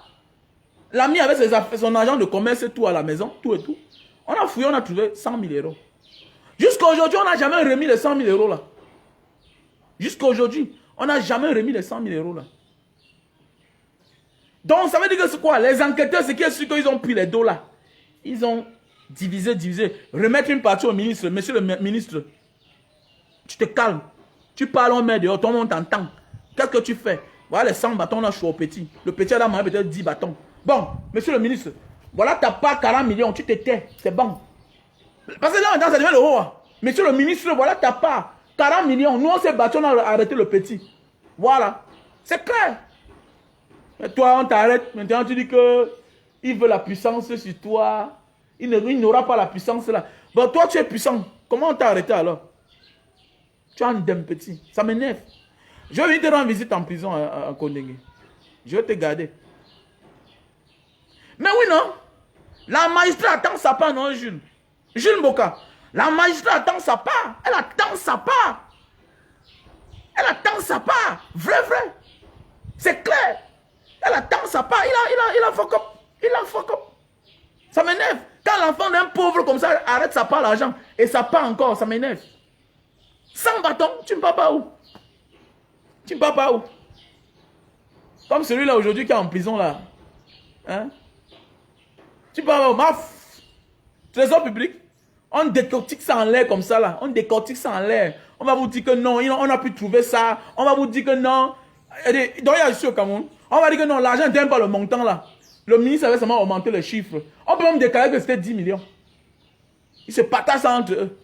l'ami avait son argent de commerce et tout à la maison, tout et tout. On a fouillé, on a trouvé 100 000 euros. Jusqu'à aujourd'hui, on n'a jamais remis les 100 000 euros là. Jusqu'à aujourd'hui, on n'a jamais remis les 100 000 euros là. Donc, ça veut dire que c'est quoi? Les enquêteurs, c'est qu'ils ont pris les dos là. Ils ont divisé. Remettre une partie au ministre. Monsieur le ministre, tu te calmes. Tu parles, on met dehors, tout le monde t'entend. Qu'est-ce que tu fais? Voilà les 100 bâtons, là, je suis au petit. Le petit a mangé peut-être 10 bâtons. Bon, monsieur le ministre, voilà ta part 40 millions, tu te tais, c'est bon. Parce que là, maintenant, ça devient le haut. Hein. Monsieur le ministre, voilà ta part 40 millions. Nous, on s'est battu, on a arrêté le petit. Voilà. C'est clair. Mais toi, on t'arrête. Maintenant, tu dis que il veut la puissance sur toi. Il n'aura pas la puissance là. Bon, toi, tu es puissant. Comment on t'a arrêté alors? Tu as un dème petit. Ça m'énerve. Je vais venir te rendre visite en prison à Kondengé. Je vais te garder. Mais oui, non. La magistrat attend sa part, non, Jules? Jules Mboka. La magistrat attend sa part. Elle attend sa part. Elle attend sa part. Vrai. C'est clair. Elle attend sa part. Il a fuck up. Il a fuck up. Ça m'énerve. Quand l'enfant d'un pauvre comme ça arrête sa part l'argent et sa part encore, ça m'énerve. 100 bâtons, tu ne pars pas où? Tu ne pars pas où? Comme celui-là aujourd'hui qui est en prison là. Hein? Tu pars pas où? Maf! Trésor public. On décortique ça en l'air comme ça là. On décortique ça en l'air. On va vous dire que non, on a pu trouver ça. On va vous dire que non. Donc il y a ici au Cameroun. On va dire que non, l'argent n'aime pas le montant là. Le ministre avait seulement augmenté les chiffres. On peut même déclarer que c'était 10 millions. Ils se partagent ça entre eux.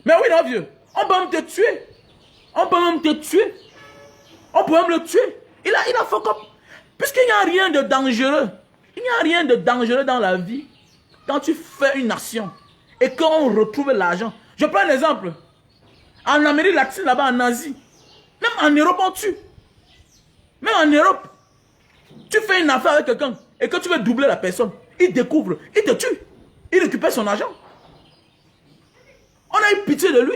Mais oui, non, vieux. On peut même te tuer. On peut même te tuer. On peut même le tuer. Il a fait comme... Puisqu'il n'y a rien de dangereux. Il n'y a rien de dangereux dans la vie. Quand tu fais une action et qu'on retrouve l'argent. Je prends un exemple. En Amérique latine, là-bas, en Asie. Même en Europe, on tue. Même en Europe. Tu fais une affaire avec quelqu'un et que tu veux doubler la personne. Il découvre. Il te tue. Il récupère son argent. On a eu pitié de lui.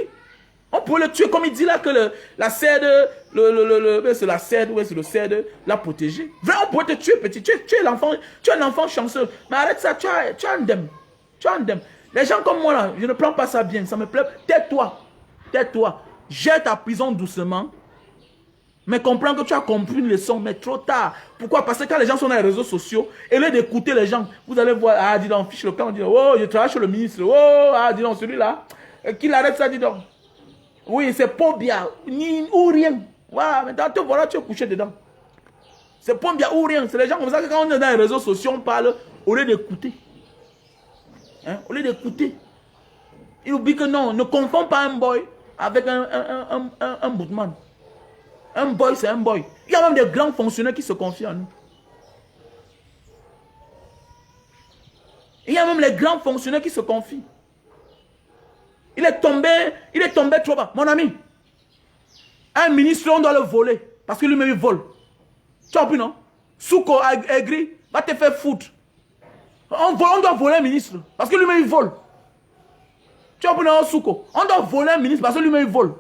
On pourrait le tuer comme il dit là que la cède, c'est la cède, ouais, c'est le cède, l'a protégé. Vraiment, on pourrait te tuer, petit. Tu es l'enfant, tu es un enfant chanceux. Mais arrête ça, tu as un dème. Tu as un dème. Les gens comme moi là, je ne prends pas ça bien, ça me plaît. Tais-toi. Tais-toi. Jette ta prison doucement. Mais comprends que tu as compris une leçon, mais trop tard. Pourquoi? Parce que quand les gens sont dans les réseaux sociaux, et lieu d'écouter les gens, vous allez voir, ah, dis donc, fiche le camp, dis donc, oh, je travaille chez le ministre, oh, ah, dis donc, celui-là, qu'il arrête ça, dis donc. Oui, c'est pas bien, ni ou rien. Voilà, maintenant, te voilà, tu es couché dedans. C'est pas bien ou rien. C'est les gens comme ça que quand on est dans les réseaux sociaux, on parle au lieu d'écouter. Hein? Au lieu d'écouter. Il oublie que non, ne confond pas un boy avec un bootman. Un boy, c'est un boy. Il y a même des grands fonctionnaires qui se confient en nous. Il y a même les grands fonctionnaires qui se confient. Il est tombé trop bas. Mon ami, un ministre, on doit le voler. Parce que lui-même, il vole. Tu as compris, non? Souko aigri va te faire foutre. On doit voler un ministre. Parce que lui-même, il vole. Tu as compris, non, Souko? On doit voler un ministre parce que lui-même, il vole.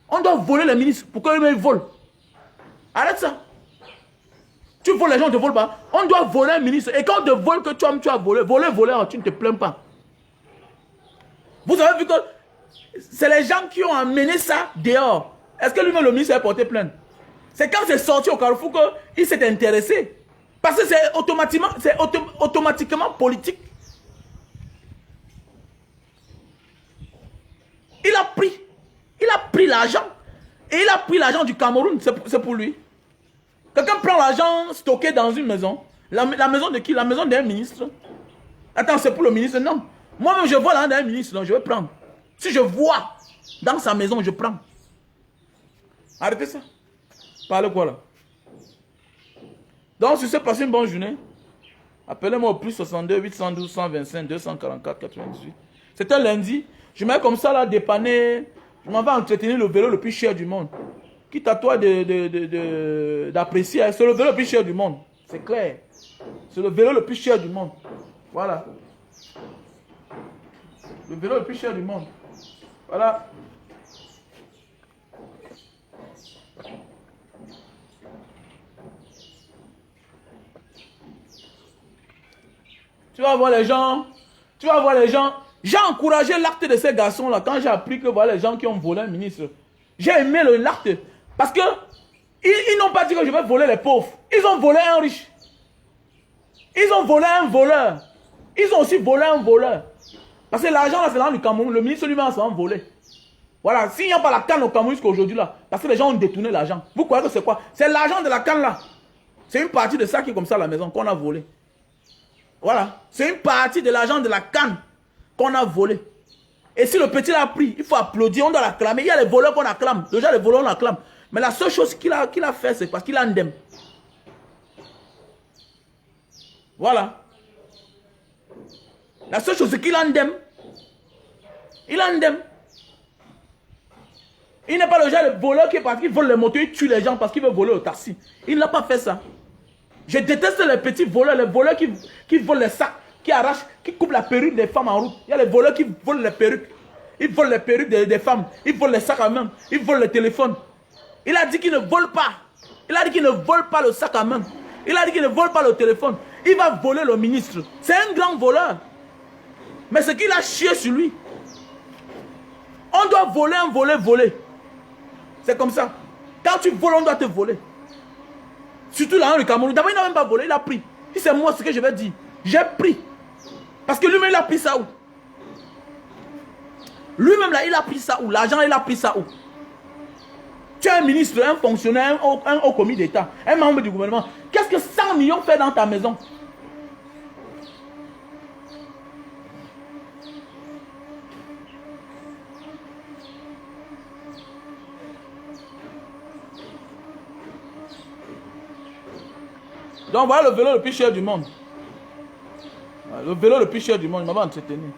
On doit voler les ministres pour que lui-même, il vole. Arrête ça. Tu voles, les gens ne te volent pas. On doit voler un ministre. Et quand on te vole, que tu as volé, voler, tu ne te plains pas. Vous avez vu que c'est les gens qui ont amené ça dehors. Est-ce que lui-même, le ministre, a porté plainte? C'est quand c'est sorti au Carrefour qu'il s'est intéressé. Parce que c'est automatiquement politique. Il a pris l'argent. Et il a pris l'argent du Cameroun. C'est pour lui. Quelqu'un prend l'argent stocké dans une maison. La maison de qui? La maison d'un ministre. Attends, c'est pour le ministre? Non. Moi-même, je vois l'argent d'un ministre, donc je vais prendre. Si je vois dans sa maison, je prends. Arrêtez ça. Parlez quoi là? Donc, si c'est passé une bonne journée, appelez-moi au plus 62 812 125 244 98. C'était lundi. Je mets comme ça là, dépanner. Je m'en vais entretenir le vélo le plus cher du monde. Quitte à toi d'apprécier. C'est le vélo le plus cher du monde. C'est clair. C'est le vélo le plus cher du monde. Voilà. Le vélo le plus cher du monde. Voilà. Tu vas voir les gens. Tu vas voir les gens. J'ai encouragé l'acte de ces garçons-là quand j'ai appris que voilà les gens qui ont volé un ministre. J'ai aimé l'acte. Parce que ils n'ont pas dit que je vais voler les pauvres. Ils ont volé un riche. Ils ont volé un voleur. Ils ont aussi volé un voleur. Parce que l'argent là c'est dans le Cameroun. Le ministre lui-même s'est volé. Voilà. S'il n'y a pas la canne au Cameroun jusqu'à aujourd'hui là. Parce que les gens ont détourné l'argent. Vous croyez que c'est quoi? C'est l'argent de la canne là. C'est une partie de ça qui est comme ça à la maison qu'on a volé. Voilà. C'est une partie de l'argent de la canne qu'on a volé. Et si le petit l'a pris, il faut applaudir, on doit l'acclamer. Il y a les voleurs qu'on acclame. Déjà les voleurs on l'acclame. Mais la seule chose qu'il a fait, c'est parce qu'il a un dème. Voilà. La seule chose, c'est qu'il a un dème. Il a un dème. Il n'est pas le genre de voleur qui est parti, il vole les motos, il tue les gens parce qu'il veut voler au taxi. Il n'a pas fait ça. Je déteste les petits voleurs, les voleurs qui volent les sacs, qui arrachent, qui coupent la perruque des femmes en route. Il y a les voleurs qui volent les perruques. Ils volent les perruques des femmes. Ils volent les sacs à main. Ils volent les téléphones. Il a dit qu'il ne vole pas. Il a dit qu'il ne vole pas le sac à main. Il a dit qu'il ne vole pas le téléphone. Il va voler le ministre. C'est un grand voleur. Mais ce qu'il a chié sur lui. On doit voler, voler. C'est comme ça. Quand tu voles, on doit te voler. Surtout là, le Cameroun. D'abord, il n'a même pas volé, il a pris. Si c'est moi ce que je vais dire, j'ai pris. Parce que lui-même, il a pris ça où? Lui-même, là, il a pris ça où? L'argent, il a pris ça où? Tu es un ministre, un fonctionnaire, un haut commis d'État, un membre du gouvernement. Qu'est-ce que 100 millions fait dans ta maison? Donc voilà le vélo le plus cher du monde. Le vélo le plus cher du monde, il m'avait entretenu.